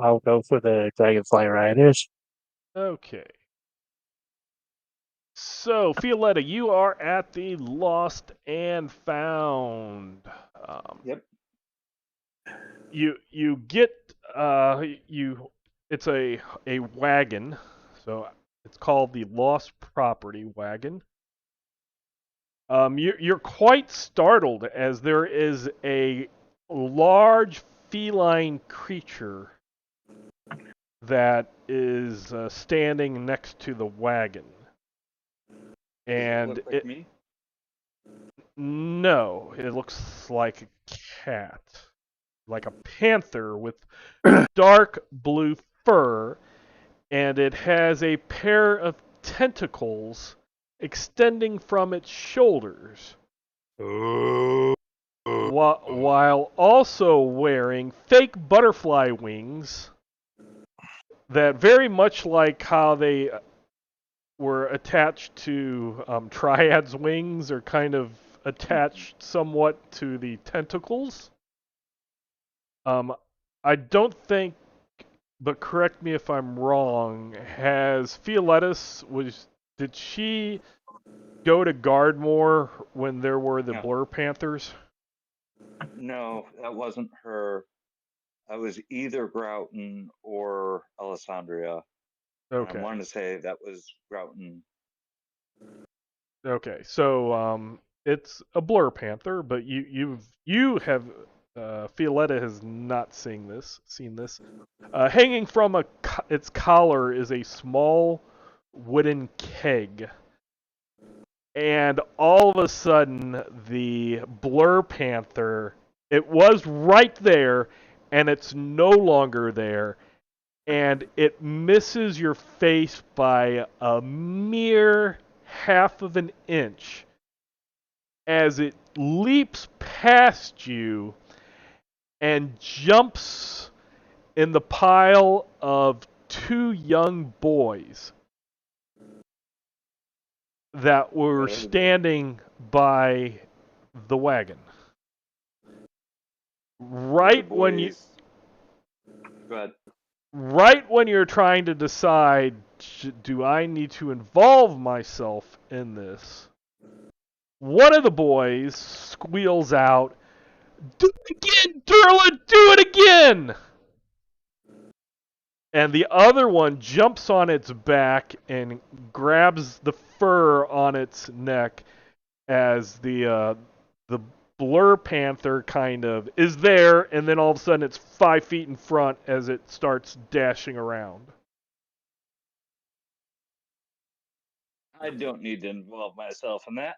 I'll go for the dragonfly riders. okay. So, Violetta, you are at the Lost and Found. Yep. You get you. It's a wagon, so it's called the Lost Property Wagon. You're quite startled as there is a large feline creature that is standing next to the wagon. Does it And look like me? no, it looks like a cat, like a panther with dark blue fur, and it has a pair of tentacles extending from its shoulders, Oh. while also wearing fake butterfly wings that, very much like how they were attached to Triad's wings, are kind of attached somewhat to the tentacles. I don't think, but correct me if I'm wrong, has Violettis, did she go to Guardmore when there were the No, Blur Panthers? no, that wasn't her. I was either Grouton or Alessandria, and I Okay. want to say that was Grouton. Okay. So it's a Blur Panther, but you have Violetta has not seen this. Hanging from its collar is a small wooden keg. And all of a sudden, the Blur Panther, it was right there, and it's no longer there, and it misses your face by a mere half of an inch as it leaps past you and jumps in the pile of two young boys that were What are the standing by the wagon. what are the Right when you boys? Go ahead. right when you're trying to decide, do I need to involve myself in this? One of the boys squeals out, "Do it again, Durla! Do it again!" And the other one jumps on its back and grabs the fur on its neck as the Blur Panther kind of is there, and then all of a sudden it's 5 feet in front as it starts dashing around. I don't need to involve myself in that.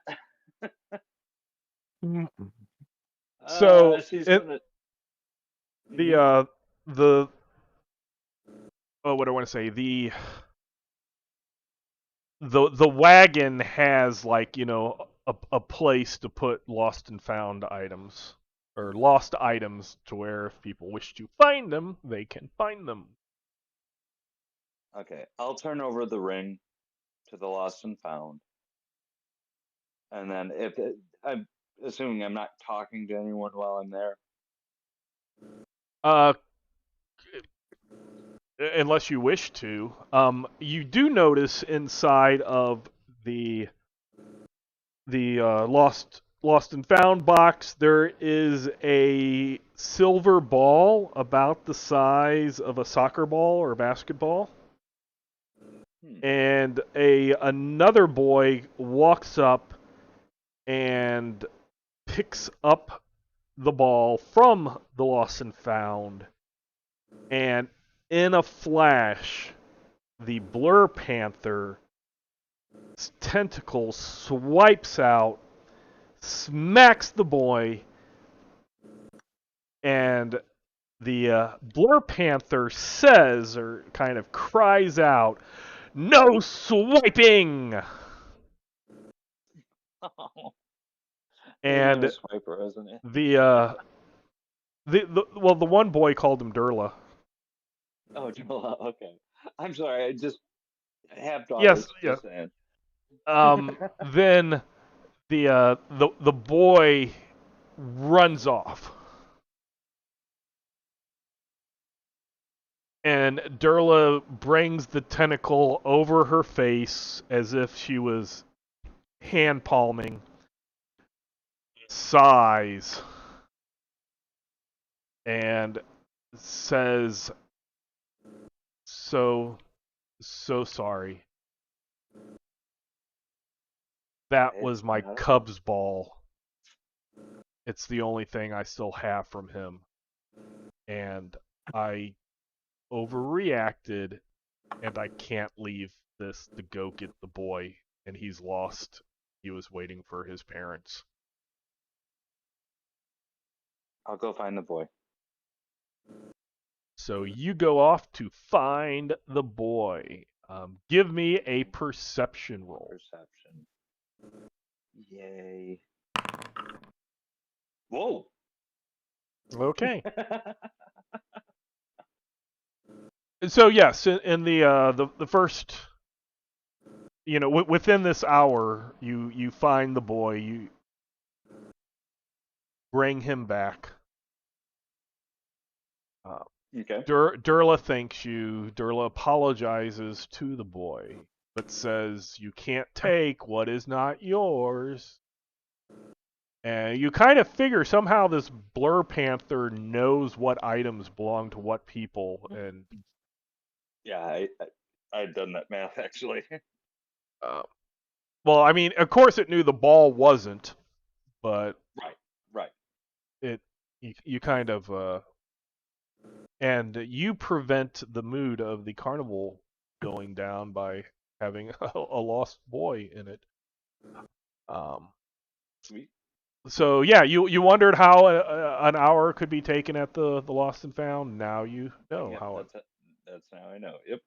So She's it gonna. the Mhm. the oh, what do I want to say, the wagon has, like, a place to put lost and found items, or lost items, to where if people wish to find them, they can find them. Okay, I'll turn over the ring to the lost and found, and then I'm assuming I'm not talking to anyone while I'm there. Uh, unless you wish to. You do notice inside of the lost Lost and Found box, there is a silver ball about the size of a soccer ball or a basketball. And another boy walks up and picks up the ball from the Lost and Found, and in a flash, the Blur Panther's tentacle swipes out, smacks the boy, and the Blur Panther says, or kind of cries out, "No swiping!" And Swiper, isn't it? the one boy called him Durla. Oh, okay. I'm sorry. I just have Yes, daughters. yeah. Just saying. Then the boy runs off, and Durla brings the tentacle over her face as if she was hand palming, sighs, and says, so sorry. That was my Cubs ball. It's the only thing I still have from him. And I overreacted, and I can't leave this to go get the boy, and he's lost. He was waiting for his parents. I'll go find the boy. So you go off to find the boy. Give me a perception roll. Perception. Yay. Whoa. Okay. So yes, in the first, within this hour, you find the boy, you bring him back. Okay. Durla thanks you. Durla apologizes to the boy, but says you can't take what is not yours. And you kind of figure somehow this Blur Panther knows what items belong to what people, and yeah, I'd done that math actually. Well, I mean, of course it knew the ball wasn't, but right. You kind of and you prevent the mood of the carnival going down by having a lost boy in it. Sweet. So yeah, you wondered how an hour could be taken at the Lost and Found. Now you know Yep, how. That's how I know. Yep.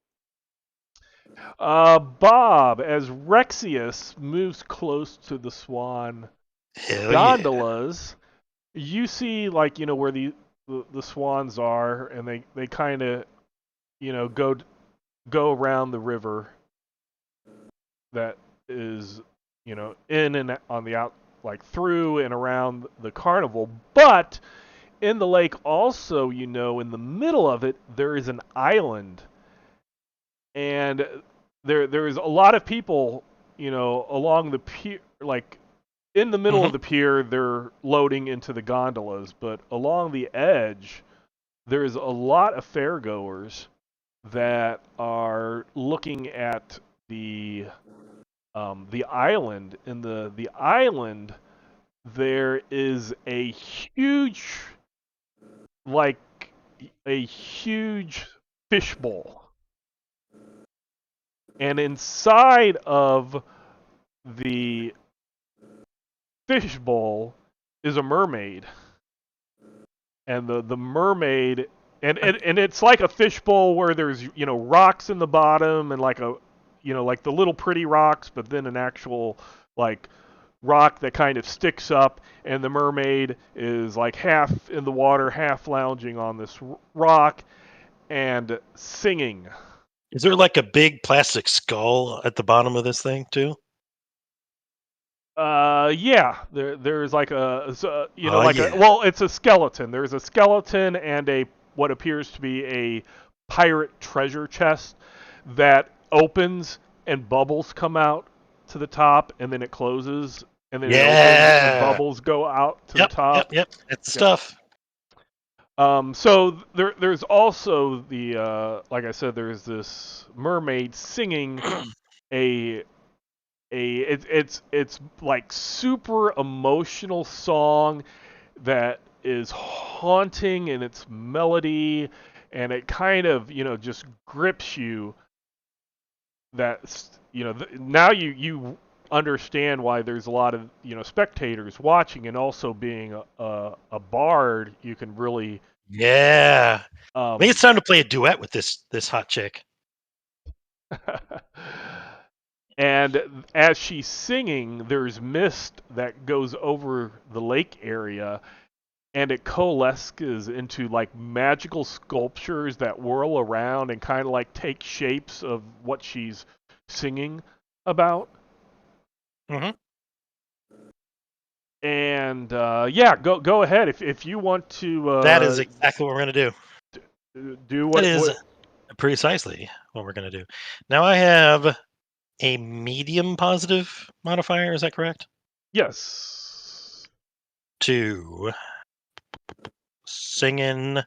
Bob, as Rexius moves close to the Swan Hell gondolas, you see where the swans are, and they kind of go around the river that is in and on the out, through and around the carnival. But in the lake also, in the middle of it, there is an island, and there is a lot of people along the pier, in the middle of the pier. They're loading into the gondolas, but along the edge there's a lot of fairgoers that are looking at the island. In the island, there is a huge fishbowl, and inside of the fishbowl is a mermaid. And the mermaid, and it's like a fishbowl where there's rocks in the bottom, and like the little pretty rocks, but then an actual rock that kind of sticks up, and the mermaid is half in the water, half lounging on this rock and singing. Is there a big plastic skull at the bottom of this thing too? Yeah, there's it's a skeleton. There's a skeleton and what appears to be a pirate treasure chest that opens and bubbles come out to the top, and then it closes, and then it opens and Yeah. bubbles go out to the top. Yep. That's the Yep. stuff. So there's also the like I said, there's this mermaid singing it's like super emotional song that is haunting in its melody, and it kind of just grips you. That's now you understand why there's a lot of spectators watching, and also being a bard, you can really Yeah. I think it's time to play a duet with this hot chick. And as she's singing, there's mist that goes over the lake area, and it coalesces into like magical sculptures that whirl around and kind of like take shapes of what she's singing about. Mm-hmm. And yeah, go ahead if you want to. That is exactly what we're gonna do. Do That what? is precisely what we're gonna do. Now I have a medium positive modifier. Is that correct? Yes. To singing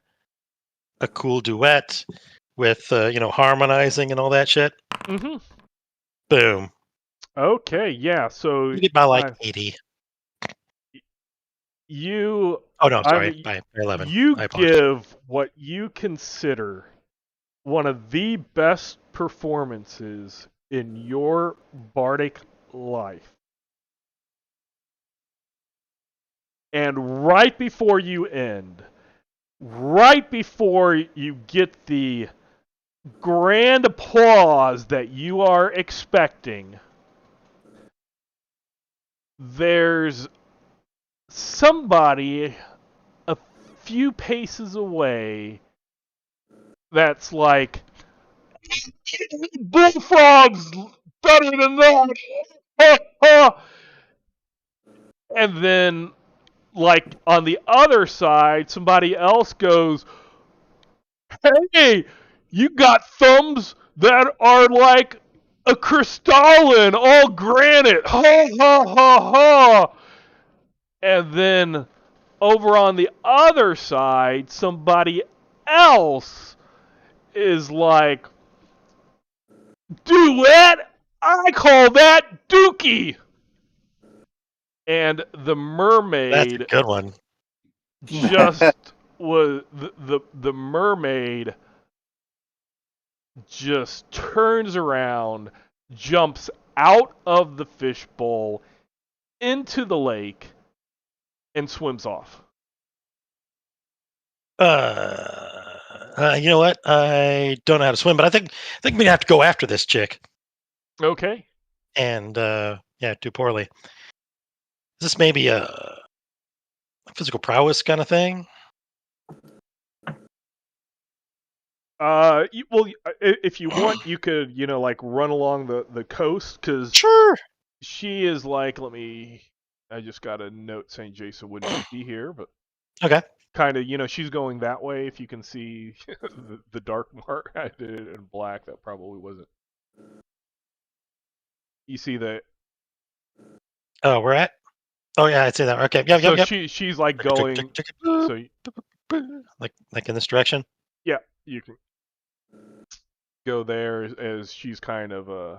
a cool duet with harmonizing and all that shit. Mm-hmm. Boom. Okay. Yeah. So You get by like 80. you. Oh no, I sorry, mean, by 11. you I apologize. give what you consider one of the best performances in your bardic life. And right before you end, right before you get the grand applause that you are expecting, there's somebody a few paces away that's like, bullfrogs better than that. And then, like, on the other side, somebody else goes, hey, you got thumbs that are like a crystalline, all granite. Ha ha ha ha. And then over on the other side, somebody else is like, duet? I call that dookie. And the That's a mermaid good one. just was the mermaid just turns around, jumps out of the fishbowl into the lake, and swims off. You know what? I don't know how to swim, but I think we're gonna have to go after this chick. Okay. And yeah, do poorly. Is this maybe a physical prowess kind of thing? If you want, you could, like run along the coast, because Sure. she is like, I just got a note saying Jason wouldn't be here, but Okay. kind of, she's going that way. If you can see the dark mark, I did it in black. That probably wasn't. You see that? Oh, we're at. Oh yeah, I'd say that. Okay. Yep. So Yep. she's like going. So like in this direction. yeah, you can go there as she's kind of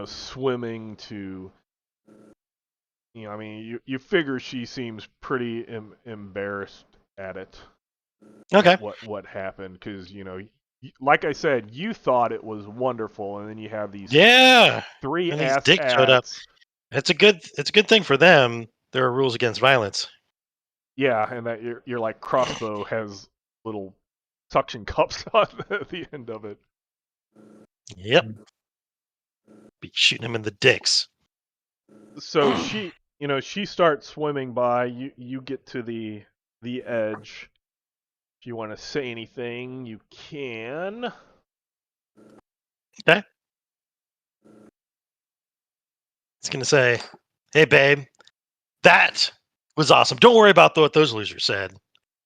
swimming to. I mean, you figure she seems pretty embarrassed at it. Okay. What happened? Because like I said, you thought it was wonderful, and then you have these three and these ass dicks showed up. hats. It's a good thing for them. There are rules against violence. Yeah, and that your like crossbow has little suction cups on the end of it. Yep. Be shooting them in the dicks. So she starts swimming by. You get to the edge. If you want to say anything, you can. Okay. It's gonna say, "Hey, babe, that was awesome. Don't worry about what those losers said,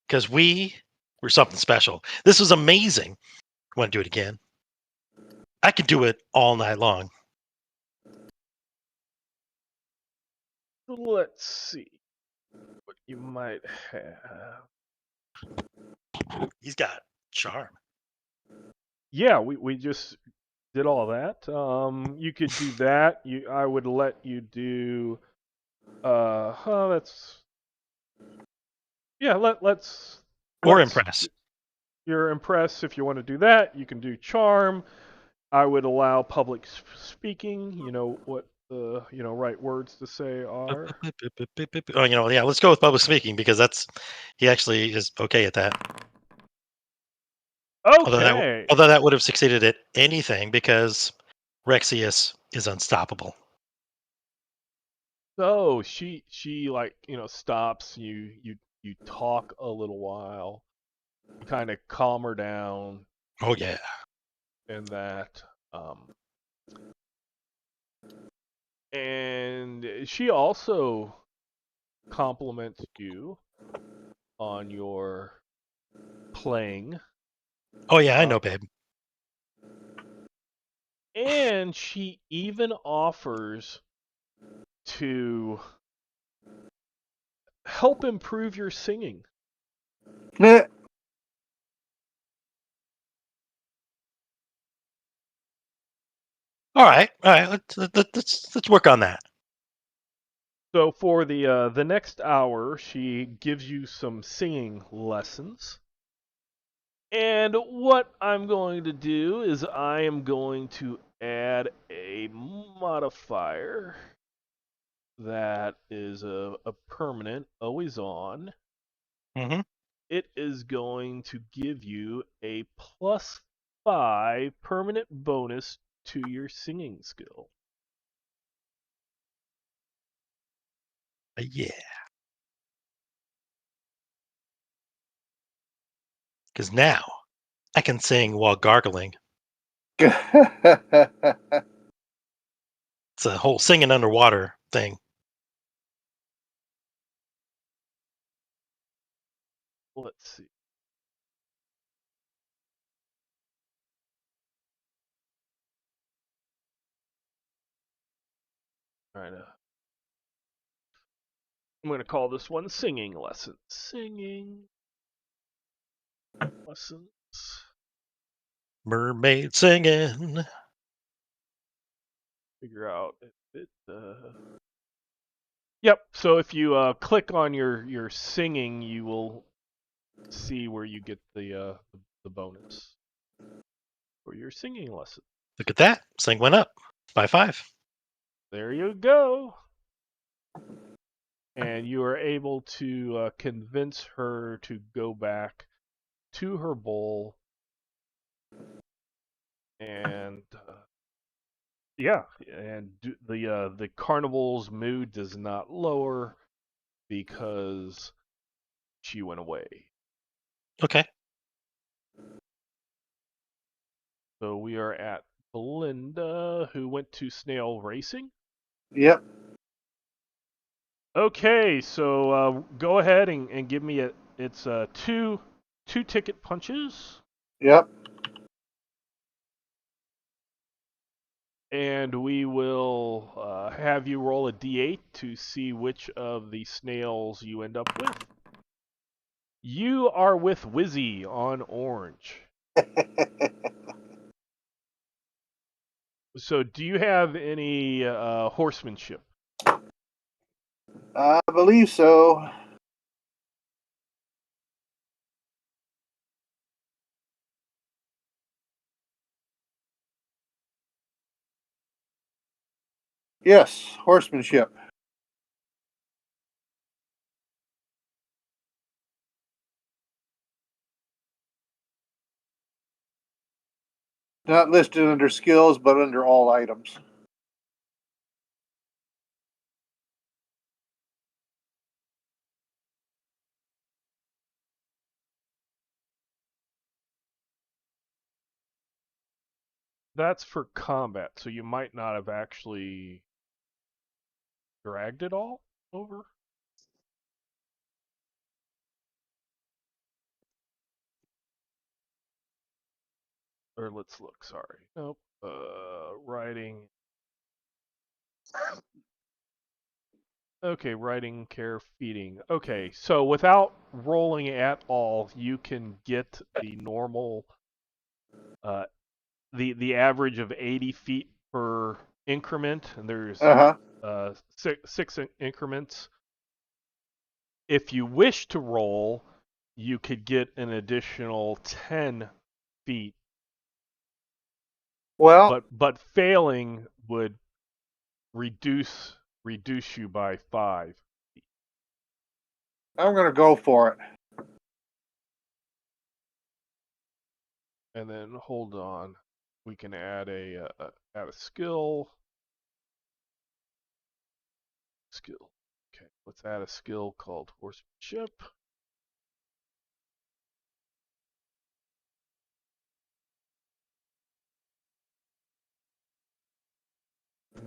because we were something special. This was amazing. Want to do it again? I could do it all night long." let's see what you might have. He's got charm. Yeah, we just did all that. You could do that. I would let you do. That's yeah. Let's Or impress. You're impressed. If you want to do that, you can do charm. I would allow public speaking. You know what the right words to say are. Oh, yeah. Let's go with public speaking because he actually is okay at that. Okay. Although that would have succeeded at anything because Rexius is unstoppable. So she like stops you talk a little while, you kind of calm her down, Oh yeah. and that and she also compliments you on your playing, Oh yeah, I know, babe. and she even offers to help improve your singing. Meh. All right. Let's work on that. So for the next hour, she gives you some singing lessons. And what I'm going to do is I am going to add a modifier that is a permanent, always on. Mm-hmm. It is going to give you a +5 permanent bonus to your singing skill. Yeah. Because now I can sing while gargling. It's a whole singing underwater thing. Let's see. All right. I'm going to call this one singing lesson. Singing lessons. Mermaid singing. Figure out if it. Yep. So if you click on your singing, you will see where you get the bonus for your singing lesson. Look at that. Sing went up by 5. There you go. And you are able to convince her to go back to her bowl, and yeah, and the carnival's mood does not lower because she went away. Okay. So we are at Belinda, who went to snail racing. Yep. Okay, so go ahead and give me it's two ticket punches, Yep. and we will have you roll a d8 to see which of the snails you end up with. You are with Wizzy on orange. So, do you have any horsemanship? I believe so. Yes, horsemanship. Not listed under skills, but under all items. That's for combat, so you might not have actually dragged it all over. Or let's look, sorry. Nope. Writing. Okay, writing, care, feeding. Okay, so without rolling at all, you can get the normal, uh, the average of 80 feet per increment, and there's Uh huh. six increments. If you wish to roll, you could get an additional 10 feet, Well, but failing would reduce you by 5. I'm gonna go for it. And then hold on, we can add a skill. Skill. Okay, let's add a skill called horsemanship.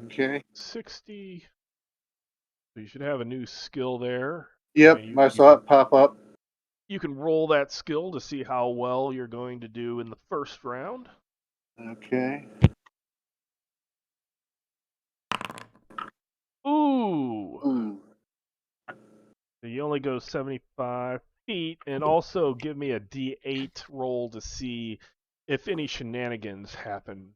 Okay. 60. So you should have a new skill there. Yep, And I saw it pop up. you can roll that skill to see how well you're going to do in the first round. Okay. Ooh. Ooh. So you only go 75 feet, and also give me a D8 roll to see if any shenanigans happen.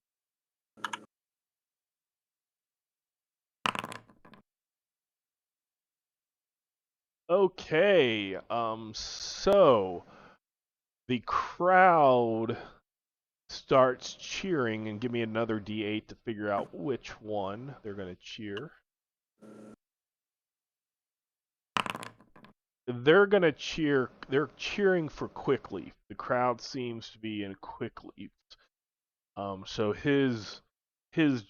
Okay, so the crowd starts cheering, and give me another D8 to figure out which one they're going to cheer. They're going to cheer. They're cheering for Quickleaf. The crowd seems to be in Quickleaf. So his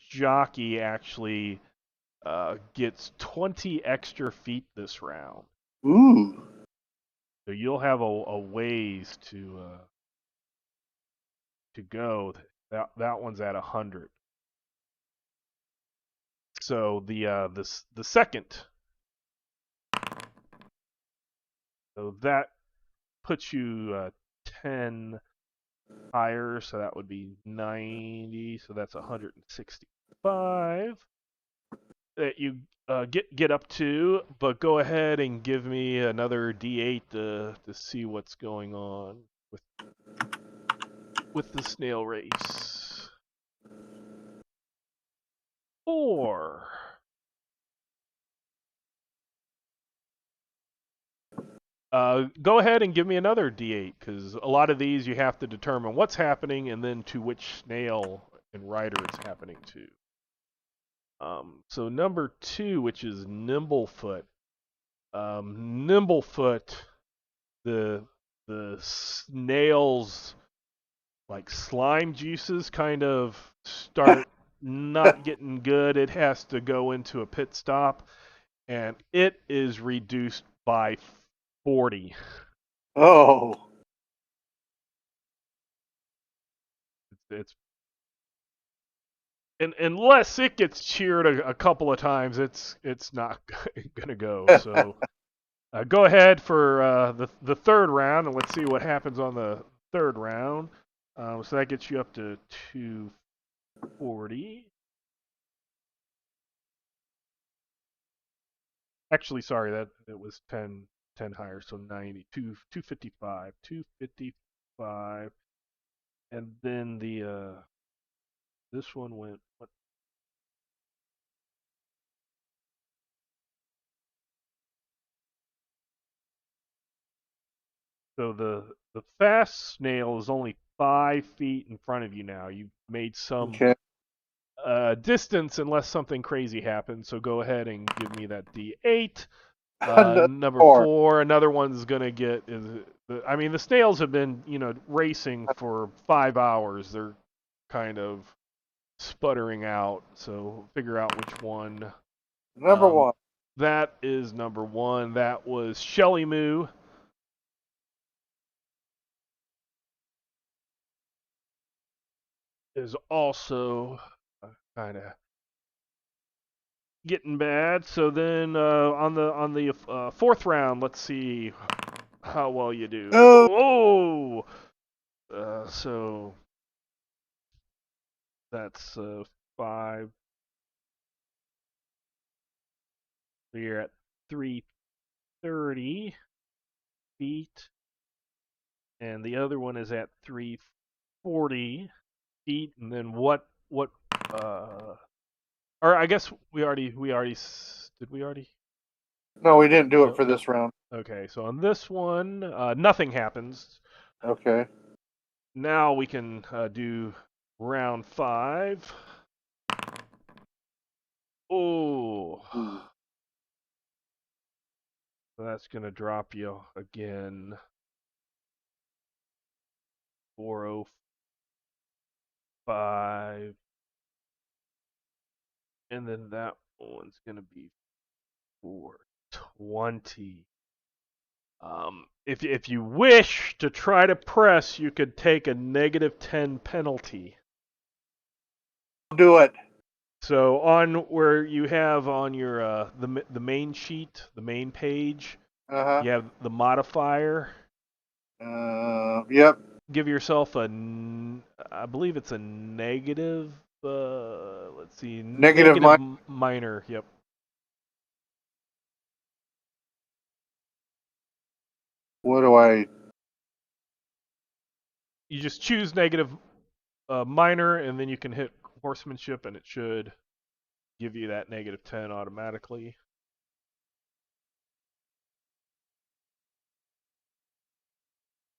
jockey actually gets 20 extra feet this round. Ooh. So you'll have a ways to go. That one's at 100. So the second, so that puts you 10 higher. So that would be 90. So that's 165 that you get up to. But go ahead and give me another D8 to see what's going on with the snail race. 4. Go ahead and give me another D8, because a lot of these you have to determine what's happening and then to which snail and rider it's happening to. So number 2, which is Nimblefoot. Nimblefoot, the snail's like slime juices kind of start not getting good. It has to go into a pit stop, and it is reduced by 40. Oh. It's and unless it gets cheered a couple of times, it's not gonna go. So go ahead for the third round, and let's see what happens on the third round. So that gets you up to 240. Actually, sorry, that it was 10 higher, so 90, 255, 255, and then this one went what? So the fast snail is only 5 feet in front of you now. You made some Okay. distance unless something crazy happens. So go ahead and give me that D8. Another Number 4. 4, another one's gonna get I mean, the snails have been racing for 5 hours. They're kind of sputtering out. So figure out which one. Number 1. That is number 1. That was Shelly Moo. Is also kind of getting bad. So then on the fourth round, let's see how well you do. Oh. So that's 5. So you're at 330 feet, and the other one is at 340 feet. And then what? Or I guess we already did we already? No, we didn't do it No, for no. this round. Okay, so on this one, nothing happens. Okay. Now we can do round 5. Oh, so that's gonna drop you again. 405, and then that one's gonna be 420. If you wish to try to press, you could take a -10 penalty. Do it. So on where you have on your the main sheet, the main page, Uh you have the modifier. huh. Yep. Give yourself I believe it's a negative. Let's see, Negative minor. Yep. What do I? You just choose negative minor, and then you can hit horsemanship, and it should give you that -10 automatically.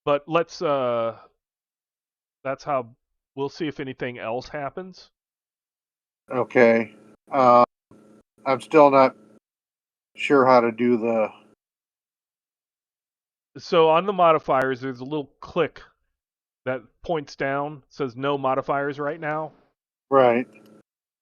But let's that's how we'll see if anything else happens. Okay. I'm still not sure how to do the. So on the modifiers, there's a little click that points down, says no modifiers right now. Right.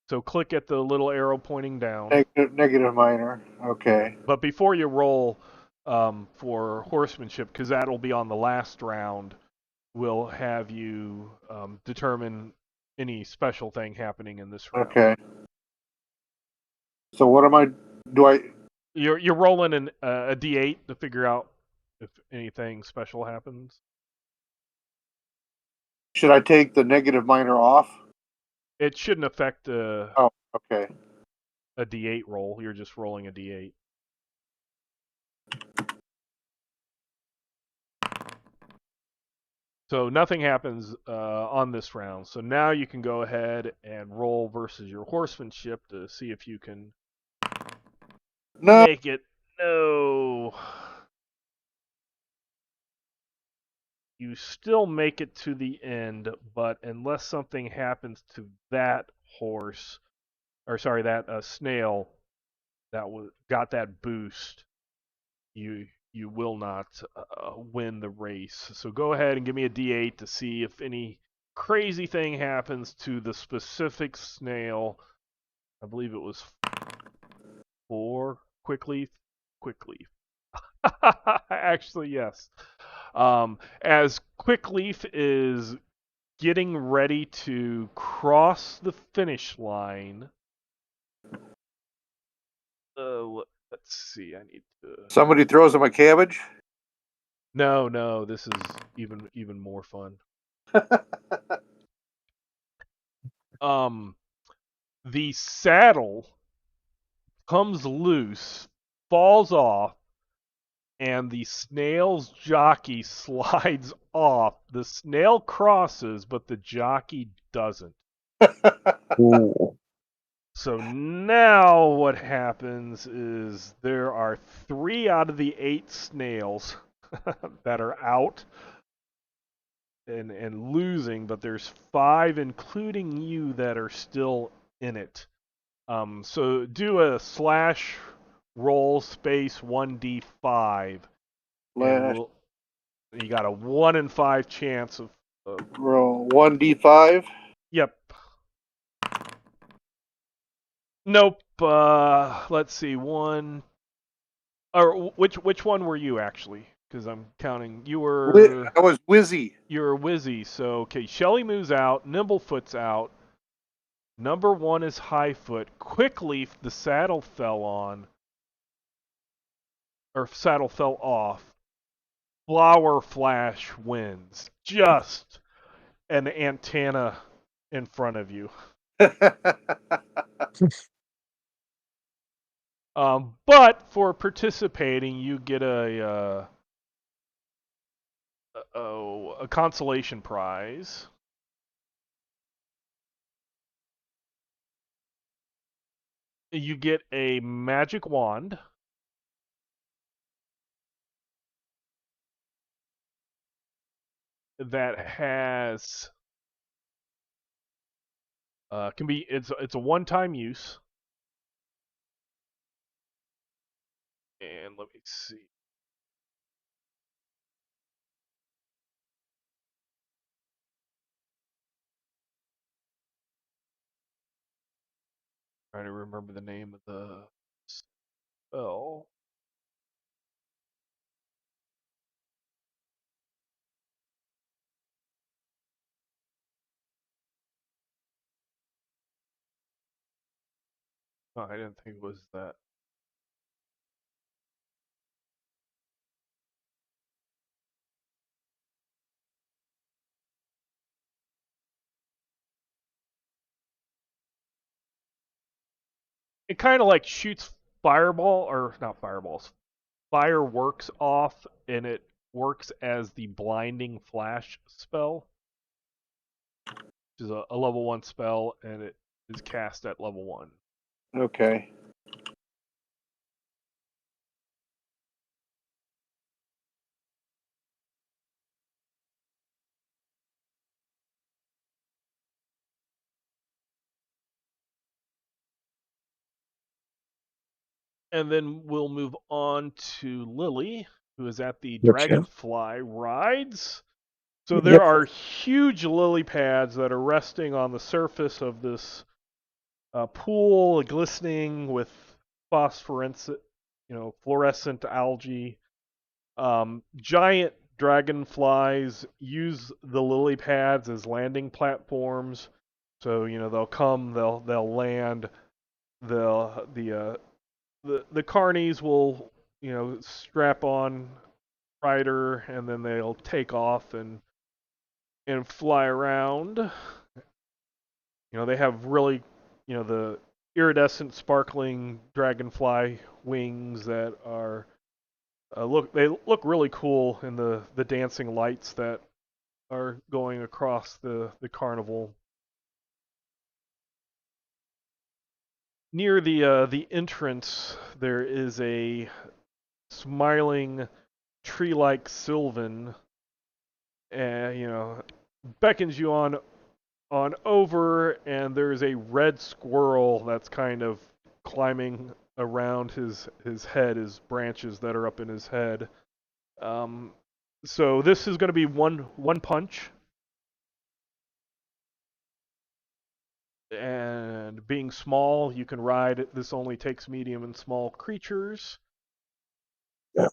So click at the little arrow pointing down. Negative minor. Okay. But before you roll for horsemanship, because that'll be on the last round, we'll have you determine any special thing happening in this round. Okay. So what am I? Do I? You're rolling a d8 to figure out if anything special happens. Should I take the negative minor off? It shouldn't affect Oh, okay. a d8 roll. You're just rolling a d8. So nothing happens on this round. So now you can go ahead and roll versus your horsemanship to see if you can No. make it. No. You still make it to the end, but unless something happens to that horse, or sorry, that snail that got that boost, you will not win the race. So go ahead and give me a d8 to see if any crazy thing happens to the specific snail. I believe it was 4. Quickleaf. Actually, yes. As Quickleaf is getting ready to cross the finish line. Let's see. I need to. Somebody throws him a cabbage. No. This is even more fun. The saddle comes loose, falls off, and the snail's jockey slides off. The snail crosses, but the jockey doesn't. Ooh. So now what happens is there are 3 out of the 8 snails that are out and losing, but there's 5, including you, that are still in it. So do a slash roll space 1d5, and you got a 1 in 5 chance of. Roll 1d5. Yep. Nope. Let's see. 1. Or which one were you actually? Because I'm counting. You were. I was Wizzy. You were Wizzy. So okay, Shelly moves out. Nimblefoot's out. Number 1 is Highfoot. Quickleaf, the saddle fell on. Or saddle fell off. Flower Flash wins. Just an antenna in front of you. But for participating, you get a consolation prize. You get a magic wand. That has it's a one-time use. And let me see. Trying to remember the name of the spell. Oh, I didn't think it was that. It kind of like shoots fireball, or not fireballs, fireworks off, and it works as the blinding flash spell, which is a level 1 spell, and it is cast at level 1. Okay. And then we'll move on to Lily, who is at the Okay. Dragonfly Rides. So there Yep. are huge lily pads that are resting on the surface of this pool, glistening with phosphorescent, fluorescent algae. Giant dragonflies use the lily pads as landing platforms. So they'll come, they'll land. The carnies will strap on rider, and then they'll take off and fly around. They have really, the iridescent, sparkling dragonfly wings that are they look really cool in the dancing lights that are going across the carnival. Near the entrance, there is a smiling tree-like sylvan, beckons you on over, and there's a red squirrel that's kind of climbing around his head, his branches that are up in his head. So this is going to be one punch, and being small, you can ride. This only takes medium and small creatures. Yeah.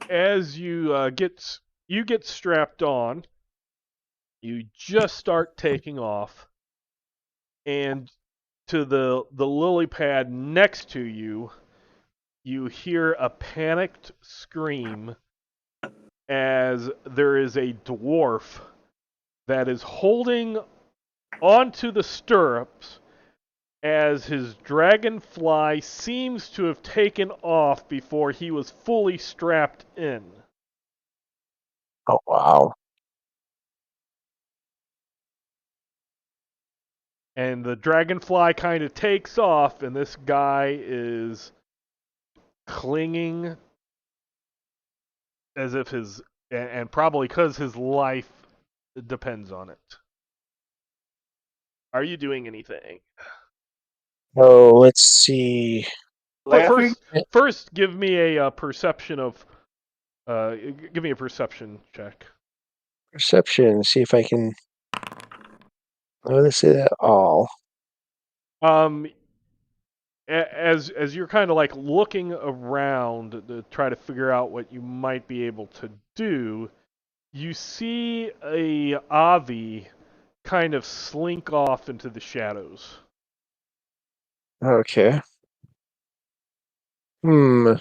As you get strapped on, you just start taking off, and to the lily pad next to you, you hear a panicked scream as there is a dwarf that is holding onto the stirrups as his dragonfly seems to have taken off before he was fully strapped in. Oh, wow. And the dragonfly kind of takes off, and this guy is clinging as if and probably because his life depends on it. Are you doing anything? Oh, let's see. But Laughing? first, give me a perception of. Give me a perception check. Perception. See if I can notice it at all. Um, as you're kind of like looking around to try to figure out what you might be able to do, you see a Avi kind of slink off into the shadows. Okay. Hmm.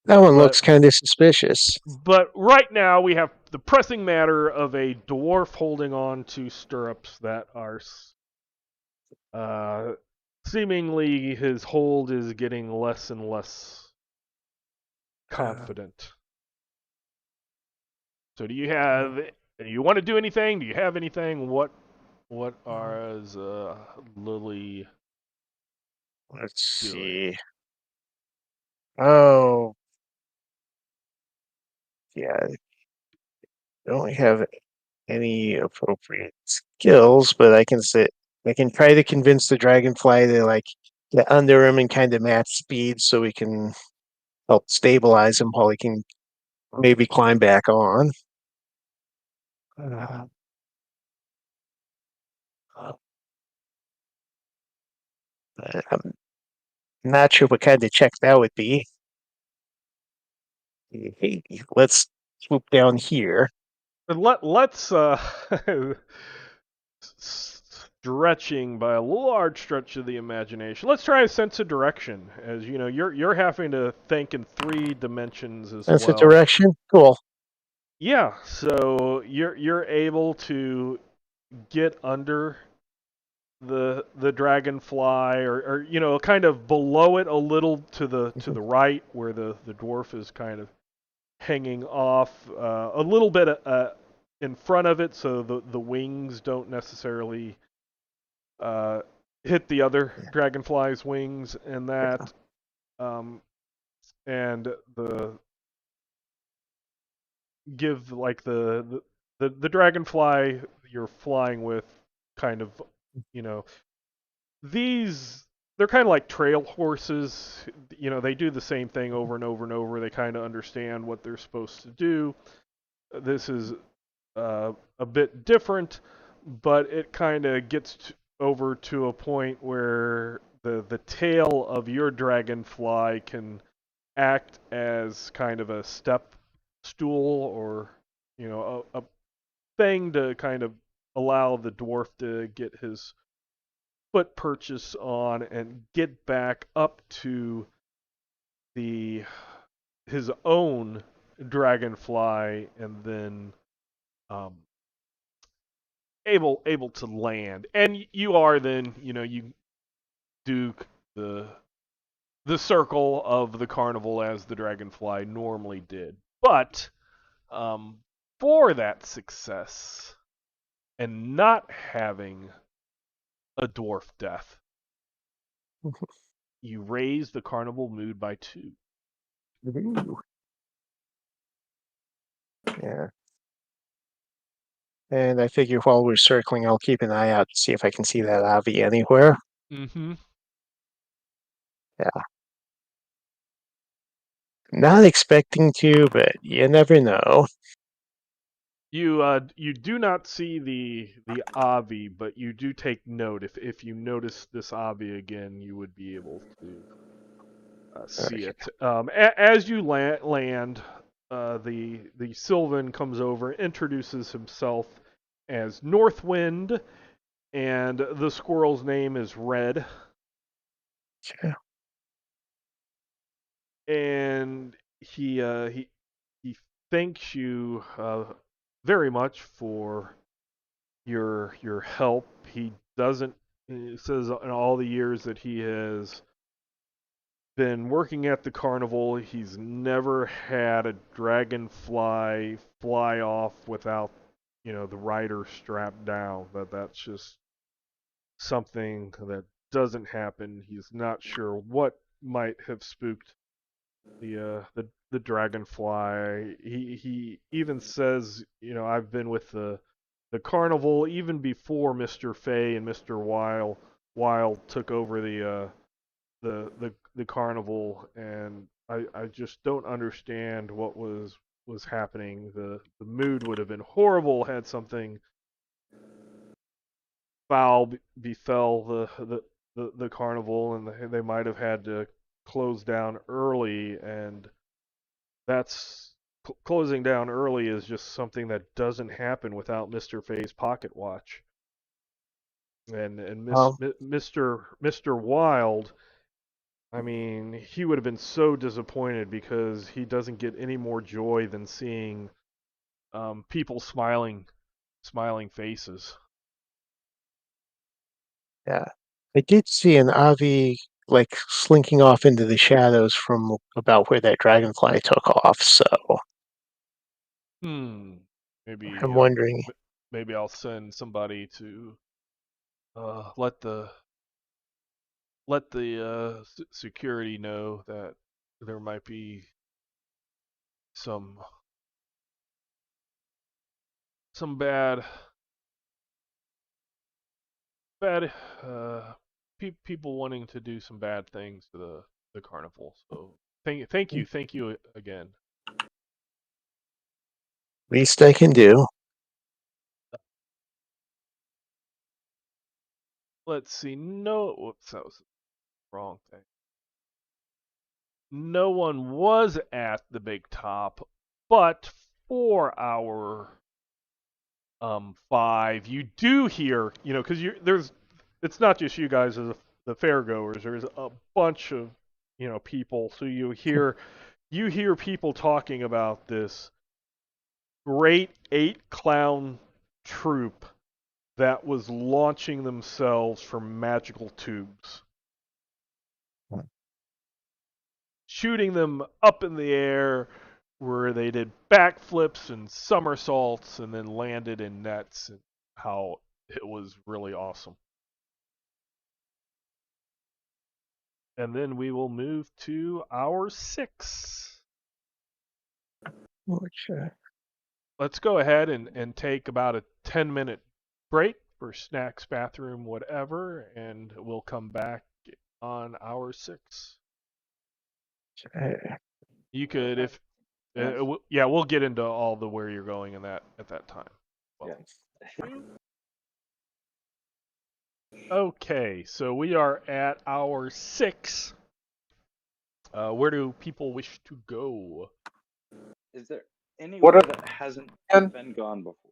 That one But looks kind of suspicious. but right now we have the pressing matter of a dwarf holding on to stirrups that are seemingly his hold is getting less and less confident. So do you have? Do you want to do anything? Do you have anything? What is Lily Let's doing? see. Oh, yeah. I don't have any appropriate skills, but I can say I can try to convince the dragonfly to like get under him and kind of match speed, so we can help stabilize him while he can maybe climb back on. Uh, I'm not sure what kind of check that would be. Hey, let's swoop down here. And let's stretching by a large stretch of the imagination. Let's try a sense of direction. As you know, you're having to think in 3 dimensions as Sense of well. direction. Cool. Yeah, so you're able to get under the dragonfly, or you know, kind of below it a little to the right, where the dwarf is kind of hanging off a little bit in front of it, so the wings don't necessarily hit the other dragonfly's wings, and that and the give like the dragonfly you're flying with kind of, you know, these, they're kind of like trail horses. You know, they do the same thing over and over and over. They kind of understand what they're supposed to do. This is a bit different, but it kind of gets over to a point where the tail of your dragonfly can act as kind of a step stool, or you know, a thing to kind of allow the dwarf to get his foot purchase on and get back up to the his own dragonfly, and then um, able to land. And you are then, you know, you do the circle of the carnival as the dragonfly normally did. But um, for that success and not having a dwarf death, you raise the carnival mood by 2. Ooh. Yeah. And I figure while we're circling, I'll keep an eye out to see if I can see that Avi anywhere. Mm-hmm. Yeah. Not expecting to, but you never know. You do not see the Avi, but you do take note. If you notice this Avi again, you would be able to see Okay. it. As you land, the Sylvan comes over, introduces himself as Northwind, and the squirrel's name is Red. Yeah. And he thanks you very much for your help. He doesn't. He says in all the years that he has been working at the carnival, he's never had a dragonfly fly off without, you know, the rider strapped down. That's just something that doesn't happen. He's not sure what might have spooked the dragonfly. He even says, you know, I've been with the carnival even before Mr. Fey and Mr. Wild took over the carnival, and I just don't understand what was happening. The mood would have been horrible had something foul befell the carnival, and they might have had to close down early. And that's closing down early is just something that doesn't happen without Mr. Fay's pocket watch. And Um, Mr. Wild, I mean, he would have been so disappointed because he doesn't get any more joy than seeing people smiling faces. Yeah. I did see an Avi like slinking off into the shadows from about where that dragonfly took off, so Maybe I'm wondering. maybe I'll send somebody to let the security know that there might be some bad uh, people wanting to do some bad things to the carnival. So thank you again. Least I can do. Let's see. No, whoops, that was the wrong thing. No one was at the big top, but for our 5, you do hear, because there's, it's not just you guys as the fairgoers. There's a bunch of people, so you hear people talking about this great 8-clown troupe that was launching themselves from magical tubes, shooting them up in the air, where they did backflips and somersaults and then landed in nets, and how it was really awesome. And then we will move to hour 6. Which, Let's go ahead and take about a 10-minute break for snacks, bathroom, whatever, and we'll come back on hour 6. You could, if Yes. yeah, we'll get into all the where you're going in that at that time. Well, Yeah. okay, so we are at hour 6. Where do people wish to go? Is there What anywhere are that hasn't and been gone before?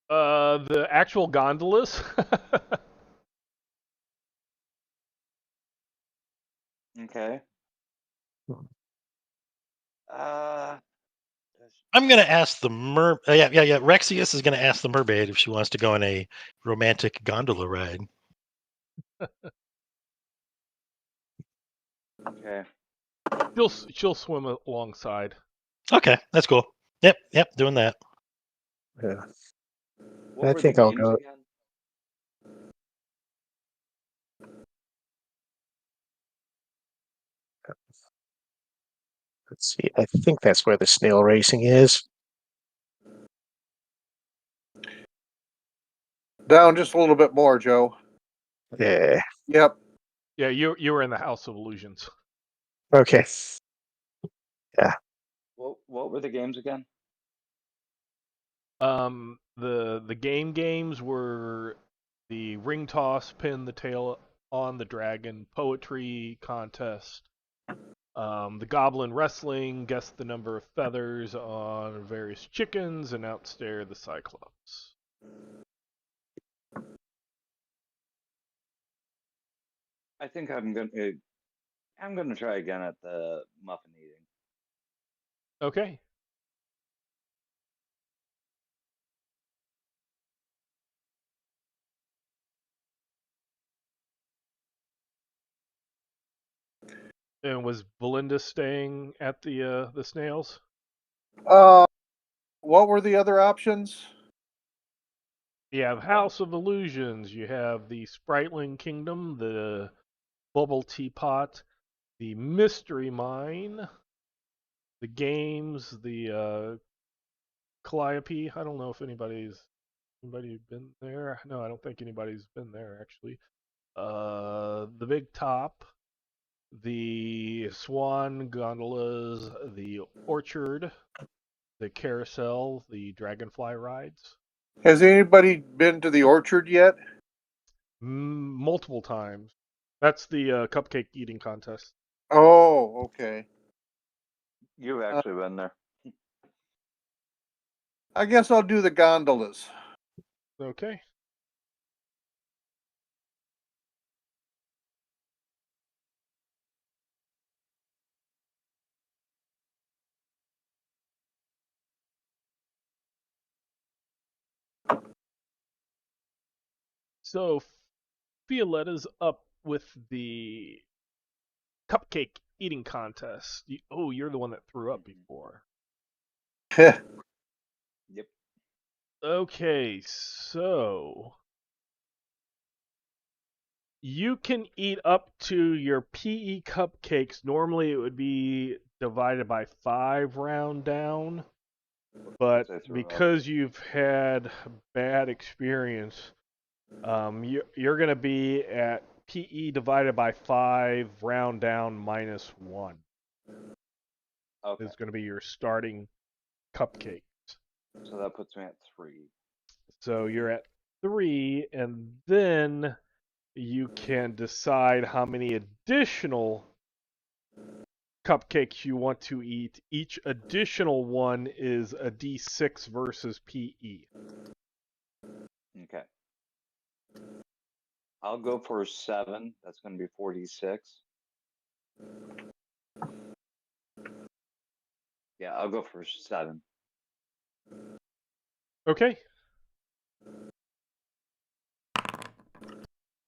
The actual gondolas. Okay. Uh, I'm gonna ask the yeah. Rexius is gonna ask the mermaid if she wants to go on a romantic gondola ride. okay. She'll swim alongside. Okay, that's cool. Yep, doing that. yeah, What I were the think I'll games go. again? Let's see. I think that's where the snail racing is. down just a little bit more, Joe. Yeah. Yep. Yeah, you were in the House of Illusions. Okay. Yeah. What were the games again? The games were the ring toss, pin the tail on the dragon, poetry contest, the goblin wrestling, guess the number of feathers on various chickens, and outstare the cyclops. I think I'm gonna try again at the muffin eating. Okay. And was Belinda staying at the snails? Uh, what were the other options? You have House of Illusions. You have the Spriteling Kingdom, the Bubble Teapot, the Mystery Mine, the games, the Calliope. I don't know if anybody been there. No, I don't think anybody's been there actually. The Big Top, the Swan Gondolas, the Orchard, the Carousel, the Dragonfly rides. Has anybody been to the orchard yet? Multiple times. That's the cupcake eating contest. Oh, okay. You've Uh, actually been there. I guess I'll do the gondolas. Okay. So Violetta's up with the cupcake eating contest. You're the one that threw up before. Yep. Okay, so you can eat up to your PE cupcakes. Normally it would be divided by 5 round down, but Once I threw up. because you've had bad experience, you're going to be at PE divided by 5 round down minus 1. Okay. Is going to be your starting cupcake. So that puts me at 3. So you're at 3, and then you can decide how many additional cupcakes you want to eat. Each additional one is a D6 versus PE. Okay. I'll go for 7. That's going to be 46. Yeah, I'll go for 7. Okay.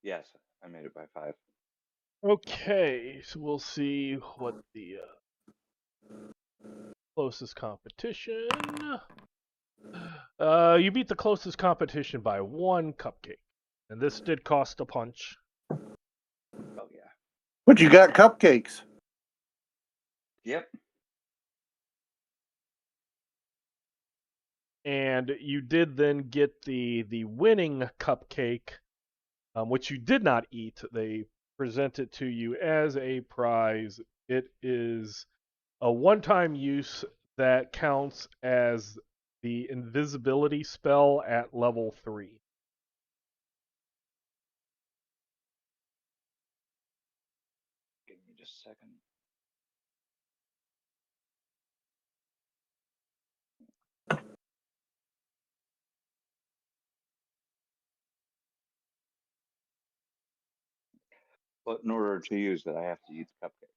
Yes, I made it by 5. Okay, so we'll see what the closest competition. You beat the closest competition by 1 cupcake. And this did cost a punch. Oh, yeah. But you got cupcakes. Yep. And you did then get the winning cupcake, which you did not eat. They present it to you as a prize. It is a one-time use that counts as the invisibility spell at level 3. Give me just a second. But in order to use it, I have to eat the cupcake.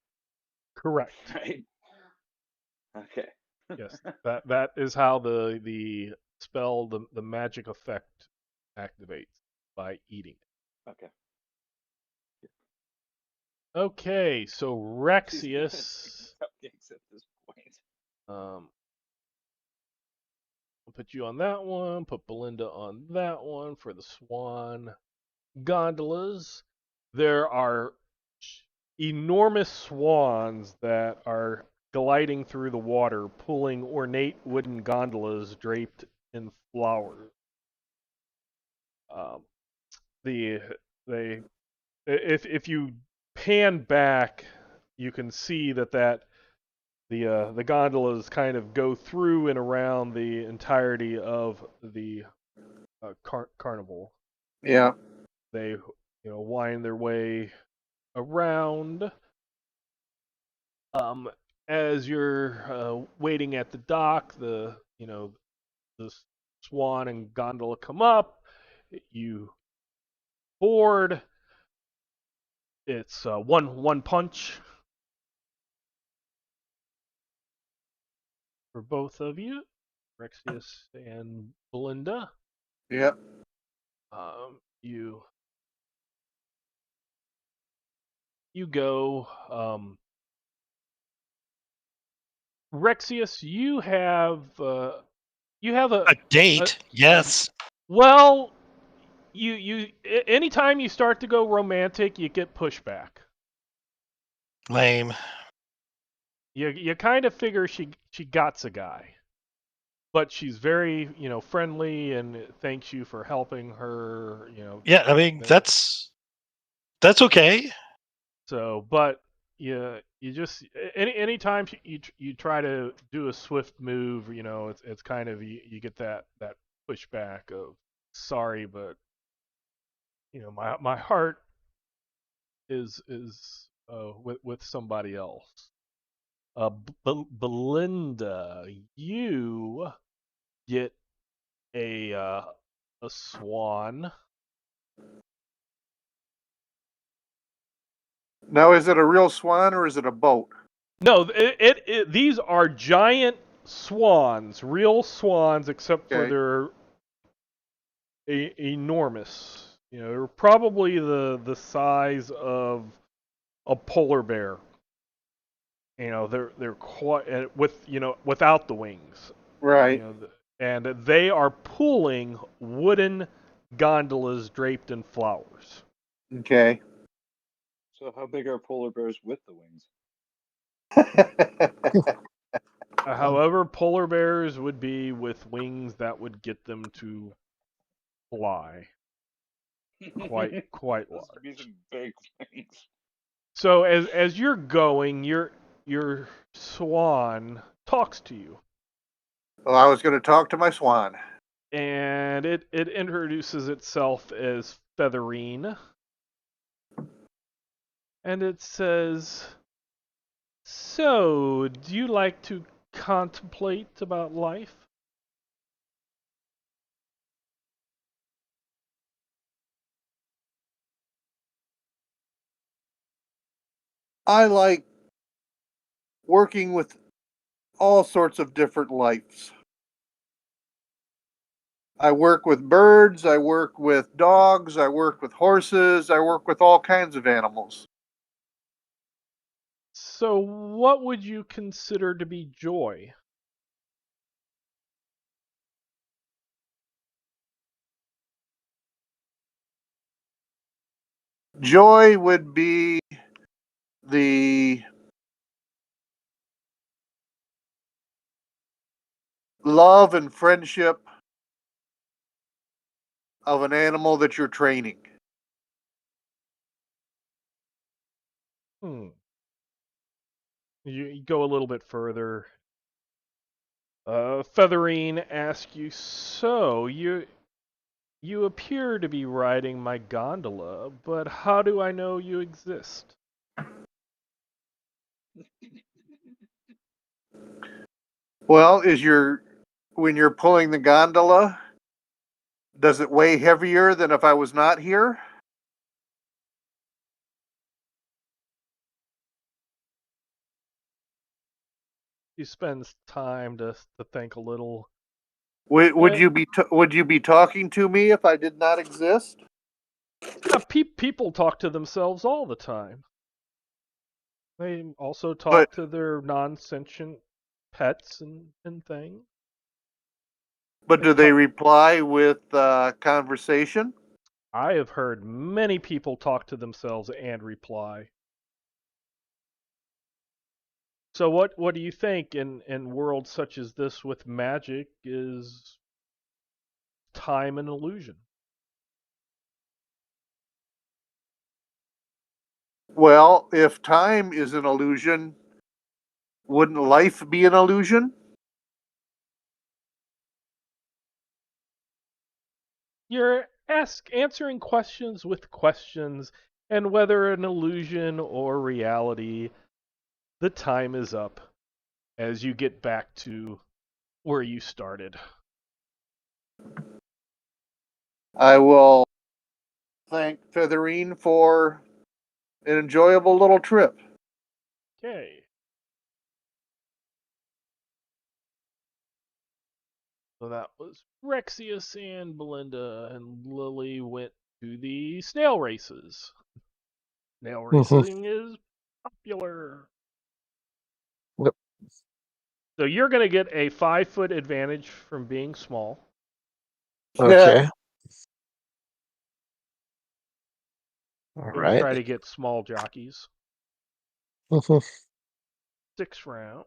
Correct. Right? Okay. Yes, that is how the spell, the magic effect activates, by eating it. Okay. Okay, so She's Rexius, cupcakes at this point. I'll put you on that one, put Belinda on that one for the swan gondolas. There are enormous swans that are gliding through the water, pulling ornate wooden gondolas draped in flowers. If you pan back, you can see that the gondolas kind of go through and around the entirety of the carnival. Yeah. They wind their way around. As you're waiting at the dock, the swan and gondola come up. You board. It's one punch for both of you, Rexius and Belinda. Yeah. You go. Rexius, you have A date, yes. Well, anytime you start to go romantic, you get pushback. Lame. You kind of figure she gots a guy, but she's very friendly and thanks you for helping her. Yeah, I mean that's okay. So, but you just anytime you try to do a swift move, it's kind of you get that pushback of sorry, but my heart is with somebody else. Belinda, you get a swan. Now, is it a real swan or is it a boat? No, these are giant swans, real swans, except for Okay. they're enormous. they're probably the size of a polar bear. They're quite without the wings. Right. And they are pulling wooden gondolas draped in flowers. Okay. So how big are polar bears with the wings? However, polar bears would be with wings that would get them to fly quite Those would be large. some big wings. So as you're going, your swan talks to you, Well, I was going to talk to my swan. and it introduces itself as Featherine, and it says, "So, do you like to contemplate about life?" I like working with all sorts of different lives. I work with birds, I work with dogs, I work with horses, I work with all kinds of animals. So, what would you consider to be joy? Joy would be the love and friendship of an animal that you're training. Hmm. You go a little bit further. Featherine asks you, "So, you appear to be riding my gondola, but how do I know you exist?" Well, when you're pulling the gondola, does it weigh heavier than if I was not here? He spends time to think a little. Would Uh, you be talking to me if I did not exist? yeah, people talk to themselves all the time. They also But talk to their non-sentient pets and things. They do they talk. reply with conversation? I have heard many people talk to themselves and reply. So what do you think in worlds such as this with magic is time an illusion? Well, if time is an illusion, wouldn't life be an illusion? You're answering questions with questions, and whether an illusion or reality, the time is up as you get back to where you started. I will thank Featherine for an enjoyable little trip. Okay. So that was Rexius and Belinda, and Lily went to the snail races. Snail Mhm. racing is popular. Yep. So you're going to get a 5 foot advantage from being small. Okay. All You'll right. try to get small jockeys. Mhm. 6th round.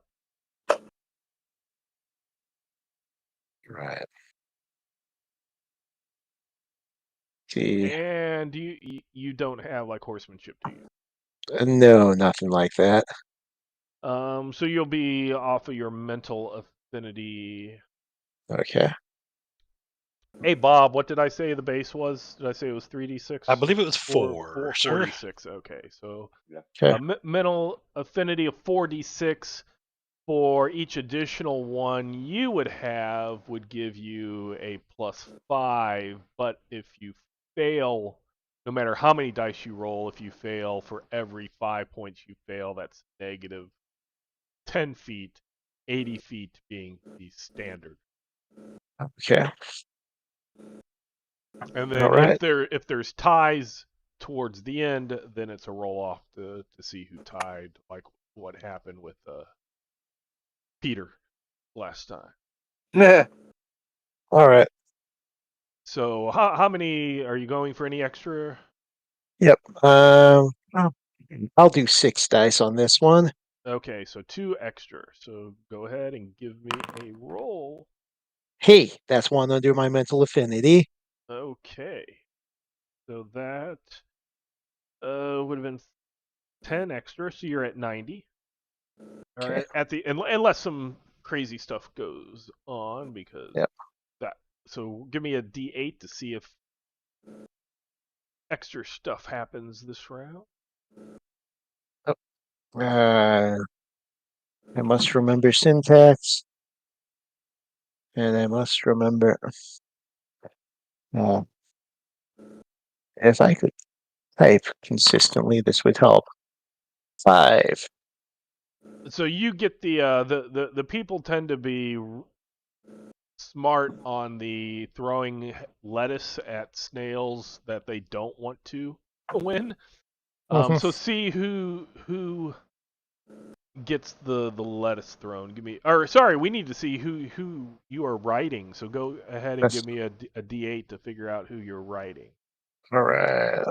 Right. See, And you don't have like horsemanship, do you? no, nothing like that. So you'll be off of your mental affinity. Okay. Hey Bob, what did I say the base was? Did I say it was 3d6? I believe it was Or 4, sir. 4d6. Okay, so Yeah. Okay. a mental affinity of 4d6 for each additional one you would have would give you a +5. But if you fail, no matter how many dice you roll, if you fail for every 5 points you fail, that's negative 10 feet, 80 feet being the standard. Okay. And All then right. if there's ties towards the end, then it's a roll off to see who tied, like what happened with Peter last time. All right. So how many are you going for? Any extra? Yep. I'll do 6 dice on this one. Okay, so 2 extra. So go ahead and give me a roll. Hey, that's one under my mental affinity. Okay, so that would have been 10 extra. So you're at 90. All Okay. right, at the unless some crazy stuff goes on because Yep. that. So give me a D8 to see if extra stuff happens this round. I must remember syntax, and I must remember uh, if I could type consistently, this would help. 5. So you get the people tend to be smart on the throwing lettuce at snails that they don't want to win. Mhm. So see who gets the lettuce thrown. Give me, or sorry, we need to see who you are writing. So go ahead and That's give me a D8 to figure out who you're writing. all right.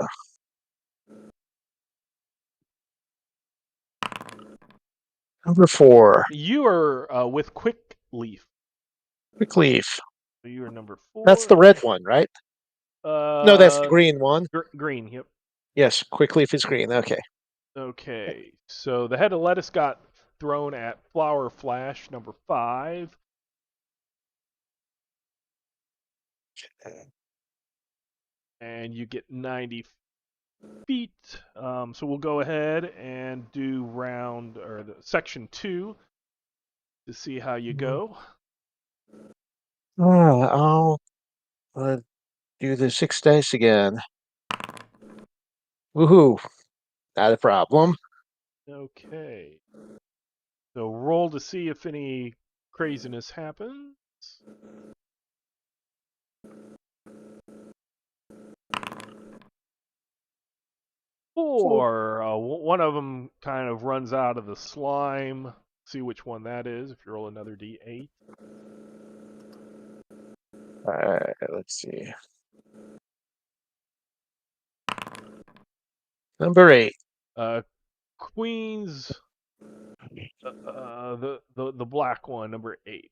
Number 4. You are with Quick Leaf. Quick leaf. So you are number That's 4. the red one, right? No, that's the Uh, green one. green. Yep. Yes, quick leaf is green. Okay. Okay. So the head of lettuce got thrown at Flower Flash number 5. And you get 90 feet. So we'll go ahead and do round or the section 2 to see how you go. I'll do the 6 dice again. Woohoo! Not a problem. Okay. So roll to see if any craziness happens. Or one of them kind of runs out of the slime. See which one that is if you roll another D8. Let's see. Number 8. Queen's the black one, number 8.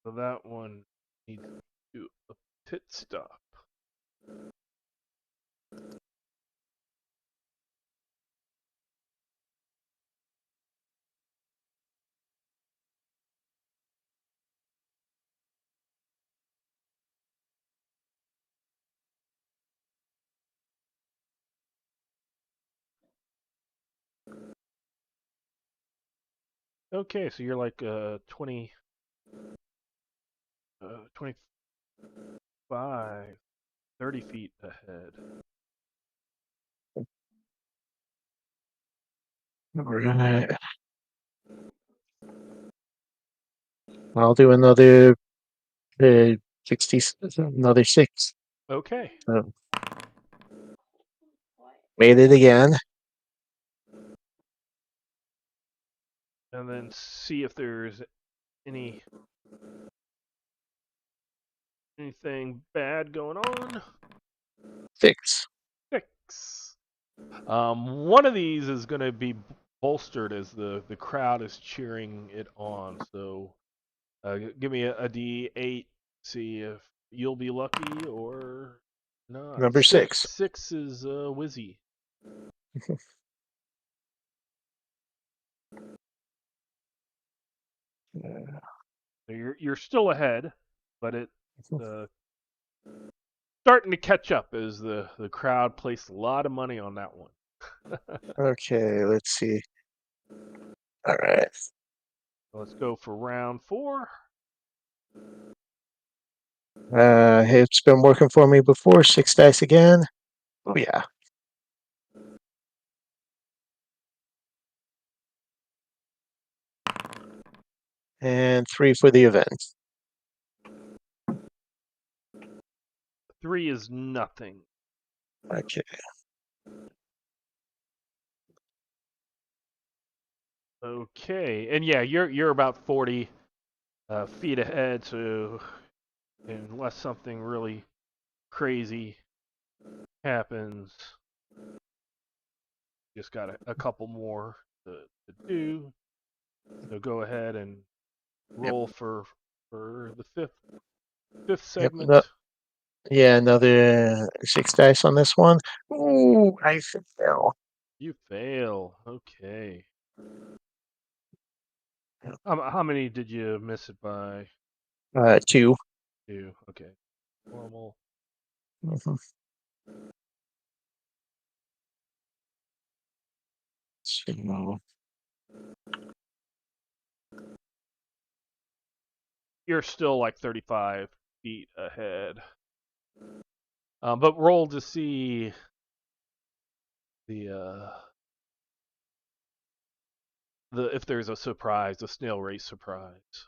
So that one needs to do a pit stop. Okay, so you're like 20, 25, 30 feet ahead. All right. I'll do another 60, another 6. Okay. So, made it again. And then see if there's anything bad going on. 6. 6. One of these is going to be bolstered as the crowd is cheering it on. So give me a D8. See if you'll be lucky or not. Number 6. 6 is Wizzy. So you're still ahead, but it's starting to catch up as the crowd placed a lot of money on that one. Okay, let's see. All right. Let's go for round 4. It's been working for me before. 6 dice again. Oh yeah. And 3 for the event. 3 is nothing. Okay. Okay, and yeah, you're about 40 feet ahead, so unless something really crazy happens, just got a couple more to do. So go ahead and Yep. roll for the fifth Yep. segment. Yeah, another 6 dice on this one. Ooh, I fail. You fail. Okay. How many did you miss it by? 2. 2. Okay. Normal. Mhm. So, You're still like 35 feet ahead. But roll to see the if there's a surprise, a snail race surprise.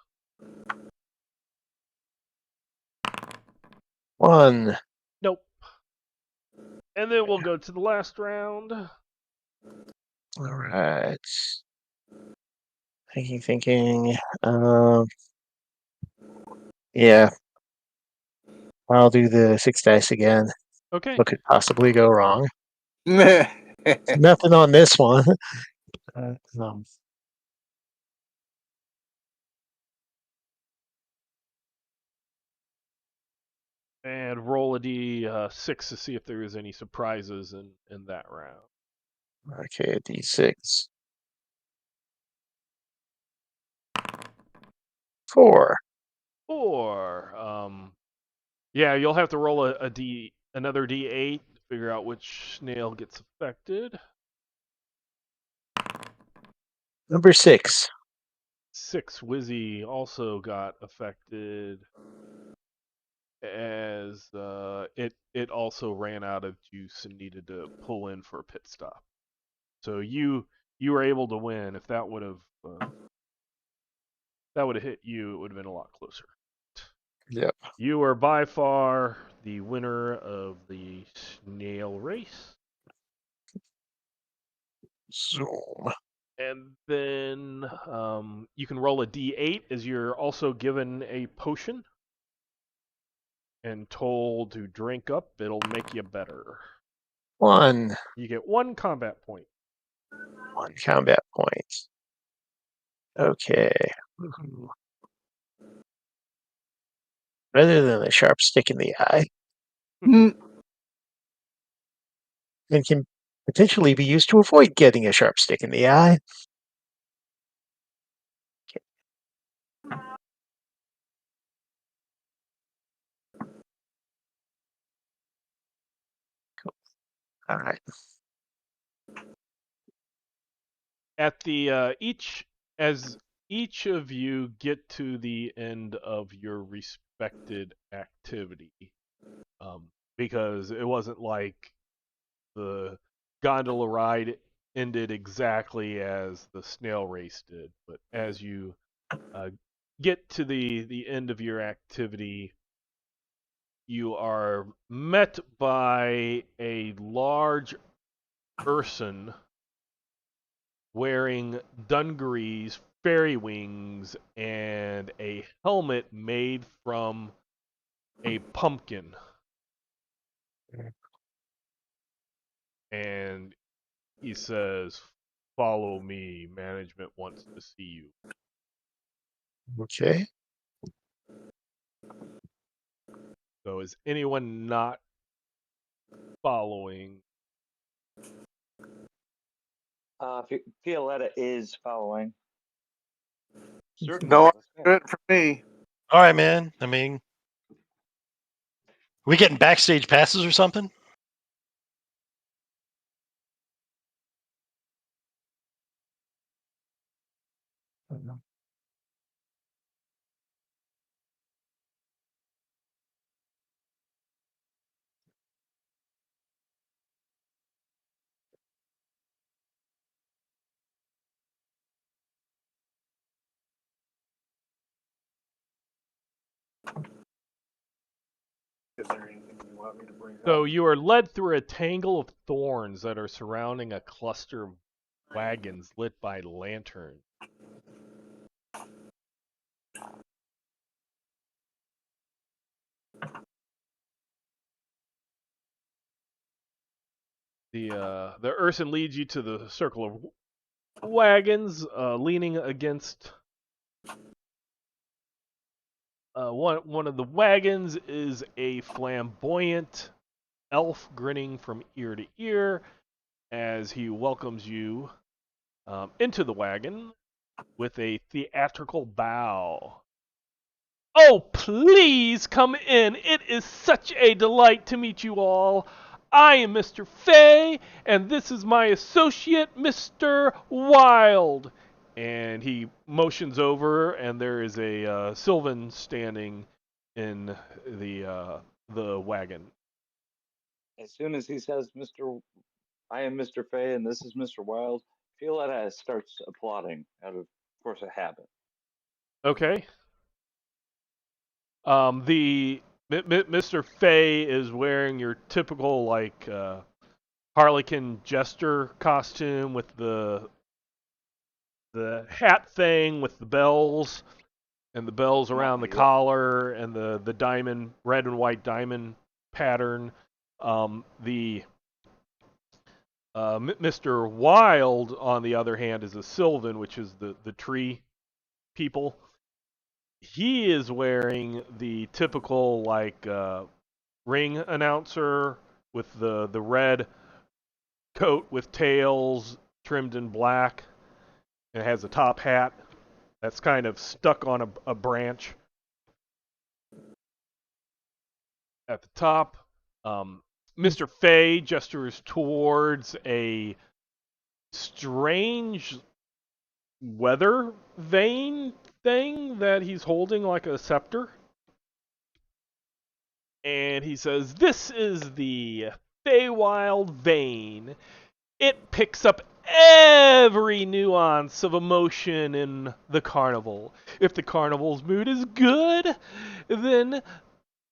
1. Nope. And then we'll go to the last round. All right. Thinking. Yeah. I'll do the 6 dice again. Okay. What could possibly go wrong? Meh. Nothing on this one. Um, And roll a d6 to see if there is any surprises in that round. okay, d6. 4. 4. Yeah, you'll have to roll another d8 to figure out which snail gets affected. Number 6. 6. Wizzy also got affected as it also ran out of juice and needed to pull in for a pit stop. So you were able to win. If that would have hit you, it would have been a lot closer. Yep. You are by far the winner of the snail race. Zoom. And then you can roll a d8 as you're also given a potion and told to drink up. It'll make you better. 1. You get 1 combat point. 1 combat point. Okay. Woohoo. Rather than a sharp stick in the eye, Mm. and can potentially be used to avoid getting a sharp stick in the eye. Cool. All right. At the each of you get to the end of your respected activity, because it wasn't like the gondola ride ended exactly as the snail race did, but as you get to the end of your activity, you are met by a large Urson wearing dungarees, fairy wings, and a helmet made from a pumpkin. And he says, "Follow me. Management wants to see you." Okay. So is anyone not following? Violetta is following. Certainly. No, Let's go. good for me. All right, man. I mean, we getting backstage passes or something? Is there anything you want me to bring So up? you are led through a tangle of thorns that are surrounding a cluster of wagons lit by lanterns. The Urson leads you to the circle of wagons, leaning against one of the wagons is a flamboyant elf grinning from ear to ear as he welcomes you into the wagon with a theatrical bow. Oh, please come in. It is such a delight to meet you all. I am Mr. Fey, and this is my associate, Mr. Wild. And he motions over, and there is a Sylvan standing in the wagon. As soon as he says, I am Mr. Fey and this is Mr. Wild, Fioletta starts applauding out of course of habit. Okay. Mr. Fey is wearing your typical Harlequin jester costume with the hat thing with the bells and the bells around the collar and the diamond red and white diamond pattern. Mr. Wild, on the other hand, is a Sylvan, which is the tree people. He is wearing the typical ring announcer with the red coat with tails trimmed in black. It has a top hat that's kind of stuck on a branch at the top. Mr. Fey gestures towards a strange weather vane thing that he's holding like a scepter. And he says, "This is the FeyWild Vein. It picks up every nuance of emotion in the carnival. If the carnival's mood is good, then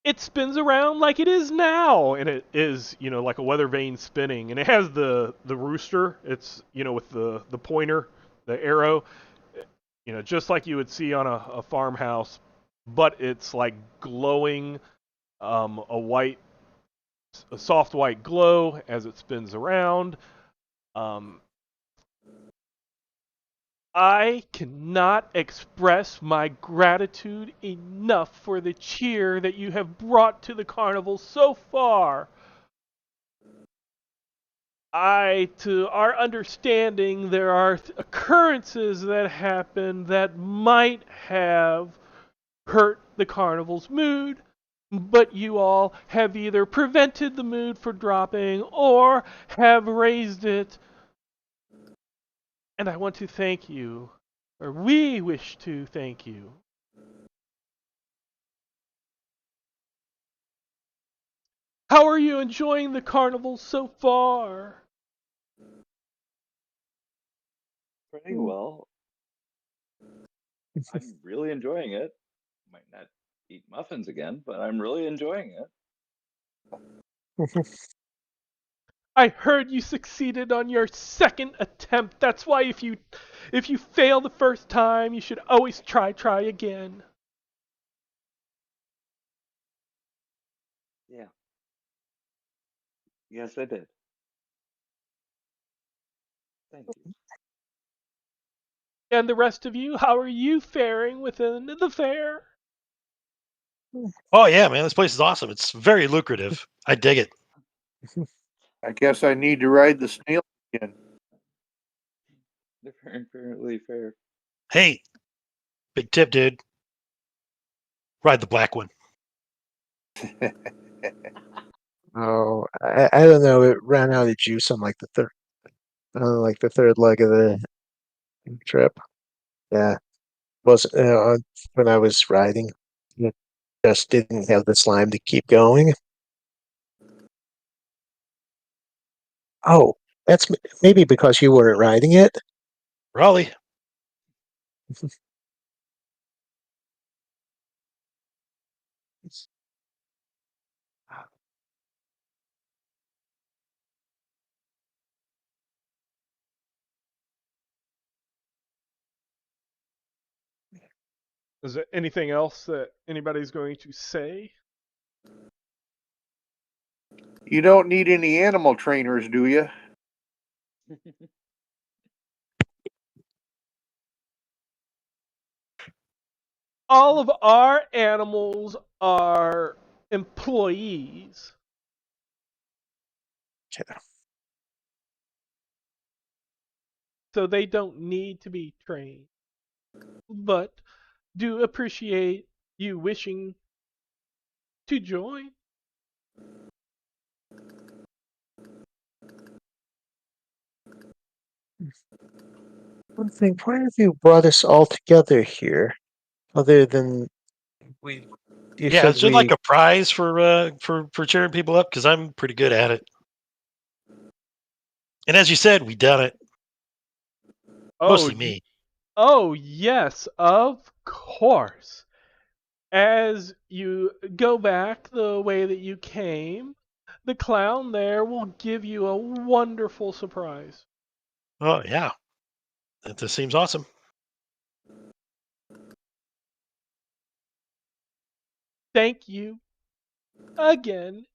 it spins around like it is now." And it is, like a weather vane spinning. And it has the rooster. It's, with the pointer, the arrow, just like you would see on a farmhouse. But it's like glowing a soft white glow as it spins around. I cannot express my gratitude enough for the cheer that you have brought to the carnival so far. To our understanding, there are occurrences that happen that might have hurt the carnival's mood, but you all have either prevented the mood from dropping or have raised it. And I want to thank you, or we wish to thank you. How are you enjoying the carnival so far? Pretty well. I'm really enjoying it. Might not eat muffins again, but I'm really enjoying it. I heard you succeeded on your second attempt. That's why if you fail the first time, you should always try again. Yeah. Yes, I did. Thank you. And the rest of you, how are you faring within the fair? Oh yeah, man, this place is awesome. It's very lucrative. I dig it. I guess I need to ride the snail again. Apparently fair. Hey, big tip, dude. Ride the black one. Oh, I don't know. It ran out of juice on like the third leg of the trip. Yeah, was when I was riding, it just didn't have the slime to keep going. Oh, that's maybe because you weren't riding it. Raleigh. Is there anything else that anybody's going to say? You don't need any animal trainers, do you? All of our animals are employees. Okay. So they don't need to be trained. But do appreciate you wishing to join. One thing, why have you brought us all together here? Other than you Yeah, said is there like we a prize for cheering people up? Because I'm pretty good at it. And as you said, we done it. Mostly me. Oh, yes, of course. As you go back the way that you came, the clown there will give you a wonderful surprise. Oh yeah, that just seems awesome. Thank you again,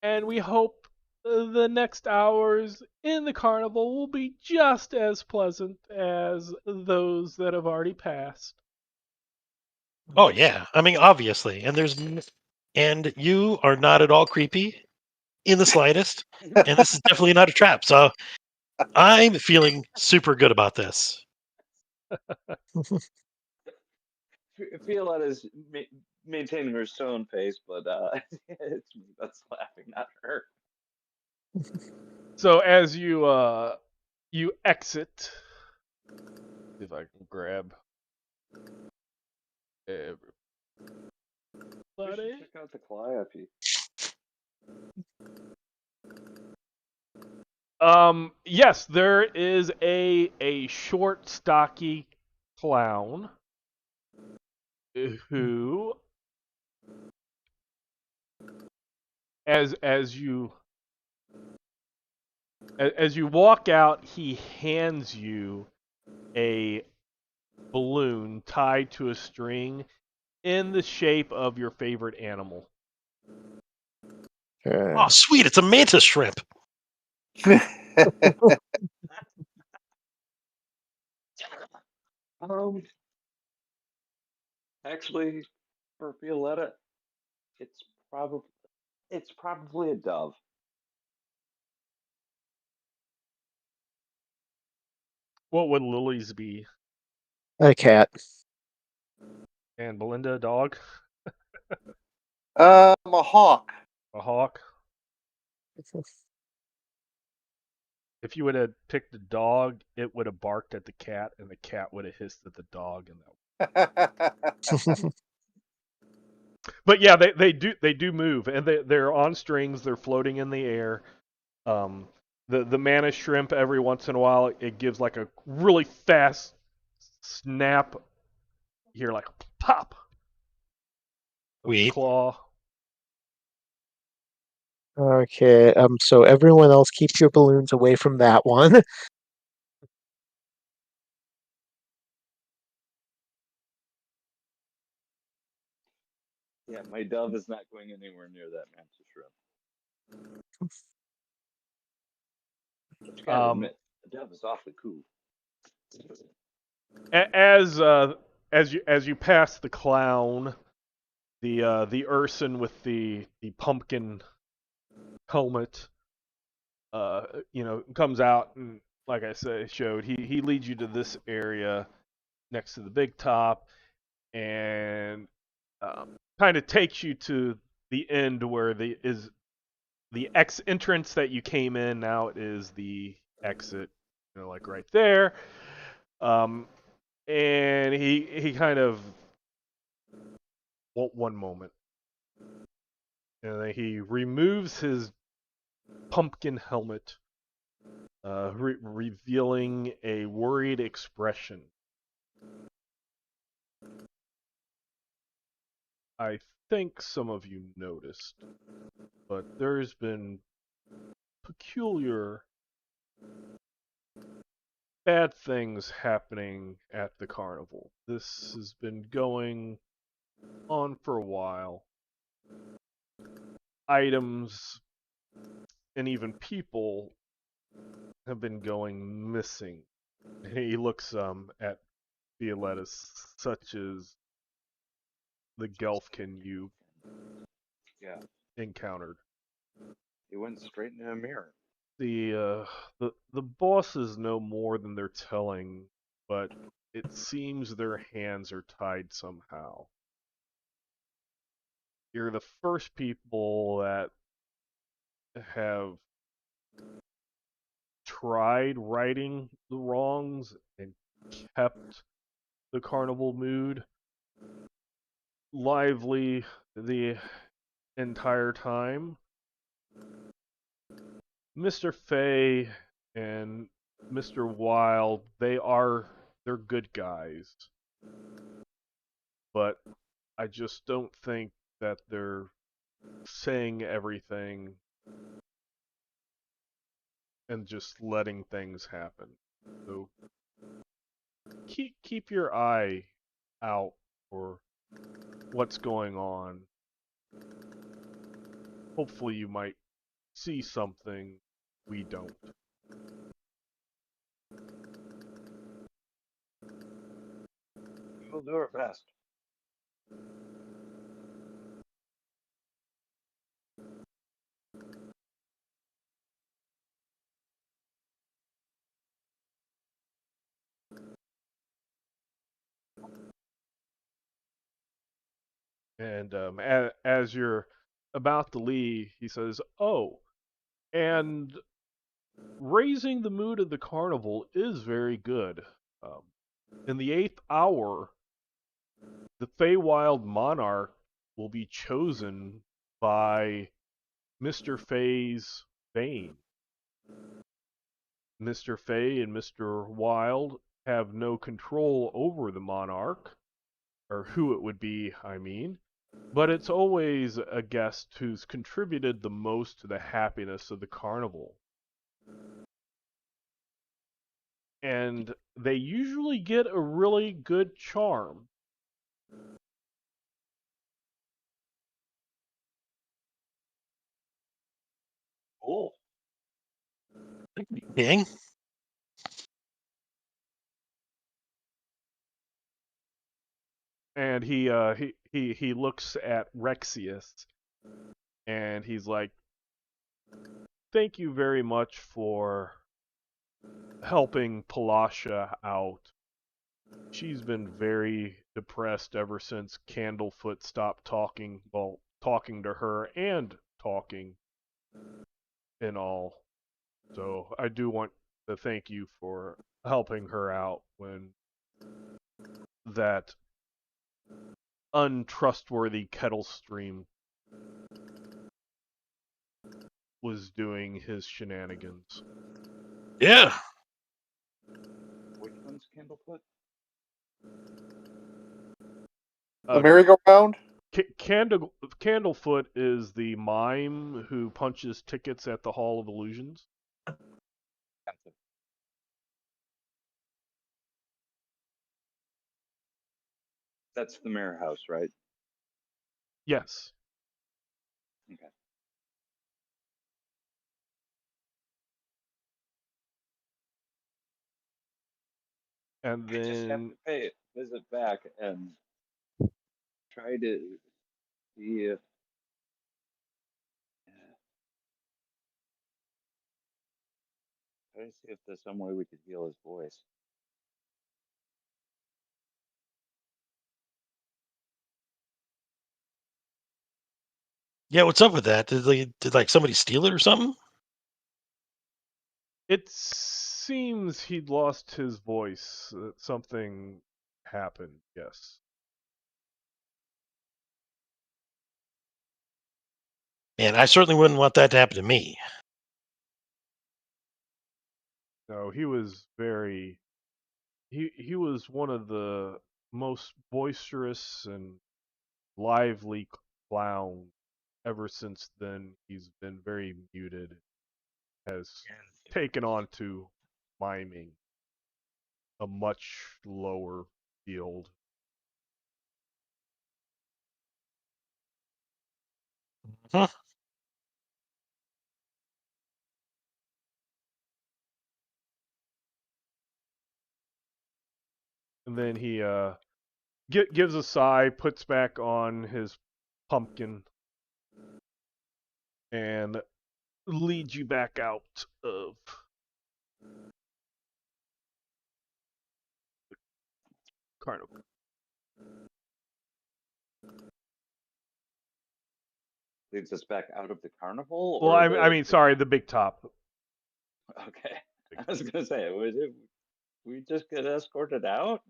and we hope the next hours in the carnival will be just as pleasant as those that have already passed. Oh yeah, I mean obviously, and you are not at all creepy in the slightest, and this is definitely not a trap. So I'm feeling super good about this. Fioletta is maintaining her stone face, but it's me that's laughing, not her. So as you exit, see if I can grab everybody. We should check out the Calliope. Yes, there is a short, stocky clown who, as you as you walk out, he hands you a balloon tied to a string in the shape of your favorite animal. Oh sweet, it's a mantis shrimp. Um, actually, for Violetta, it's probably a dove. What would Lily's be? a cat. And Belinda, a dog? A hawk. A hawk? If you would have picked a dog, it would have barked at the cat, and the cat would have hissed at the dog. But yeah, they do move, and they're on strings. They're floating in the air. The mantis shrimp every once in a while it gives like a really fast snap. You hear like pop of the Sweet. claw. Okay, so everyone else keep your balloons away from that one. Yeah, my dove is not going anywhere near that mantis shrimp. But you gotta Um, admit, the dove is awfully cool. as you pass the clown, the Urson with the pumpkin helmet, comes out and like I showed, he leads you to this area next to the big top and kind of takes you to the end where the entrance that you came in. Now it is the exit, like right there. And he kind of one moment, and then he removes his pumpkin helmet, revealing a worried expression. I think some of you noticed, but there's been peculiar bad things happening at the carnival. This has been going on for a while. Items and even people have been going missing. He looks at Violetta's, such as the Gelfkin you Yeah, encountered. he went straight into a mirror. The bosses know more than they're telling, but it seems their hands are tied somehow. You're the first people that have tried righting the wrongs and kept the carnival mood lively the entire time. Mr. Fey and Mr. Wild, they're good guys. But I just don't think that they're saying everything and just letting things happen. So keep your eye out for what's going on. Hopefully you might see something we don't. We'll do our best. And as you're about to leave, he says, "Oh, and raising the mood of the carnival is very good. Um, in the 8th hour, the FeyWild Monarch will be chosen by Mr. Fey's Bane. Mr. Fey and Mr. Wild have no control over the monarch, or who it would be, I mean, but it's always a guest who's contributed the most to the happiness of the carnival. And they usually get a really good charm. Cool. King? And he looks at Rexius and he's like, "Thank you very much for helping Palasha out. She's been very depressed ever since Candlefoot stopped talking to her and talking and all. So I do want to thank you for helping her out when that untrustworthy kettle stream was doing his shenanigans." Yeah. Which one's Candlefoot? The Uh, merry-go-round? Candlefoot is the mime who punches tickets at the Hall of Illusions. That's the mirror house, right? Yes. Okay. And I just have then to pay it, visit back and try to see if try to see if there's some way we could heal his voice. Yeah, what's up with that? Did like somebody steal it or something? it seems he'd lost his voice. Something happened, yes. And I certainly wouldn't want that to happen to me. No, he was very he was one of the most boisterous and lively clown. Ever since then, he's been very muted. Has taken on to miming a much lower field. Huh. And then he gives a sigh, puts back on his pumpkin, and leads you back out of the carnival. Leads us back out of the carnival, Well, or I mean, sorry, the big top. Okay, I was gonna say, we just get escorted out?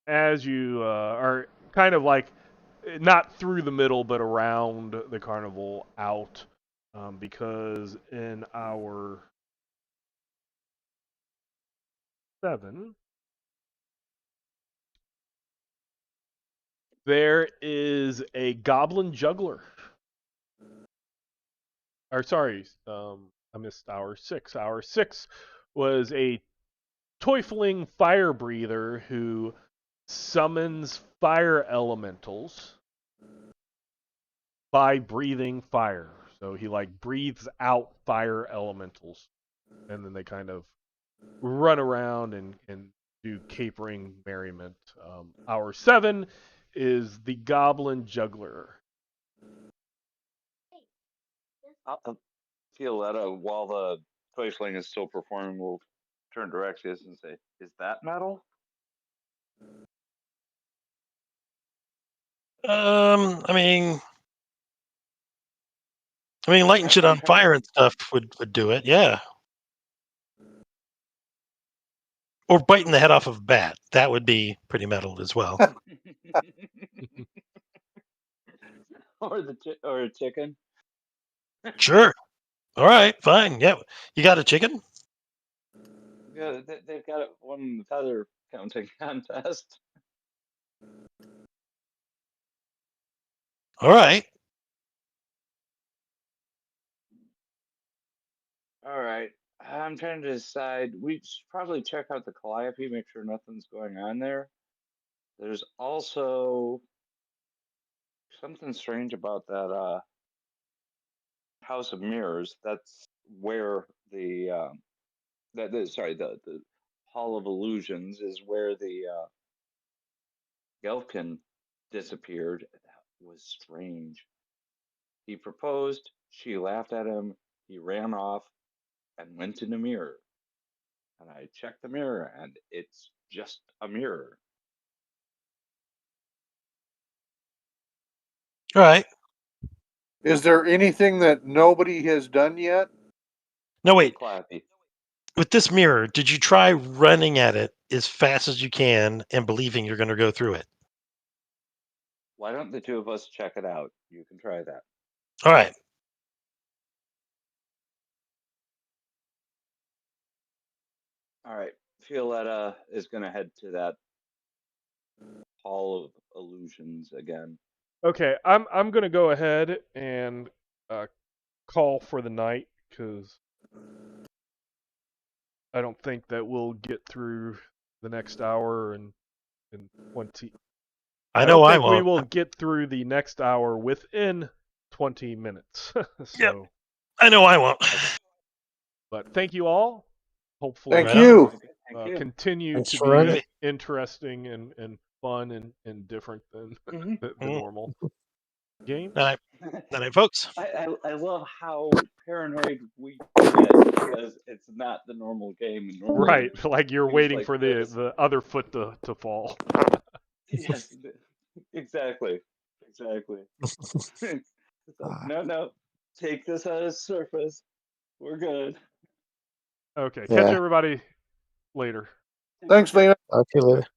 As you are kind of like not through the middle, but around the carnival out, because in hour 7, there is a goblin juggler. Or sorry, I missed hour 6. Hour 6 was a Teufling fire breather who summons fire elementals by breathing fire. So he like breathes out fire elementals, and then they kind of run around and do capering merriment. Hour 7 is the goblin juggler. Violetta, while the Toyfling is still performing, will turn to Rexius and say, "Is that metal?" I mean, lighting shit on fire and stuff would do it, yeah. Or biting the head off of a bat. That would be pretty metal as well. or a chicken. Sure. All right, fine. Yeah. You got a chicken? Yeah, they've got one in the feather counting contest. All right. All right. I'm trying to decide. We should probably check out the Calliope, make sure nothing's going on there. There's also something strange about that House of Mirrors. That's where the the Hall of Illusions is where the Gelfkin disappeared. That was strange. He proposed, she laughed at him, he ran off and went in a mirror. And I checked the mirror and it's just a mirror. All right. Is there anything that nobody has done yet? No, wait. Clappy. With this mirror, did you try running at it as fast as you can and believing you're going to go through it? Why don't the two of us check it out? You can try that. All right. All right. Violetta is going to head to that Hall of Illusions again. Okay, I'm gonna go ahead and call for the night because I don't think that we'll get through the next hour and 20. I know I think we won't. will get through the next hour within 20 minutes. So, Yep. I know I won't. but thank you all. Hopefully, Thank you. Thank you. continue Thanks to for running. be interesting and fun and different than the normal game. Night, folks. I love how paranoid we get because it's not the normal game. Normally, Right, like you're things waiting like for this. the other foot to fall. Yes, exactly. It's like, no, take this as surface. We're good. Okay, catch Yeah. everybody later. Thanks, Lena. Talk to you later.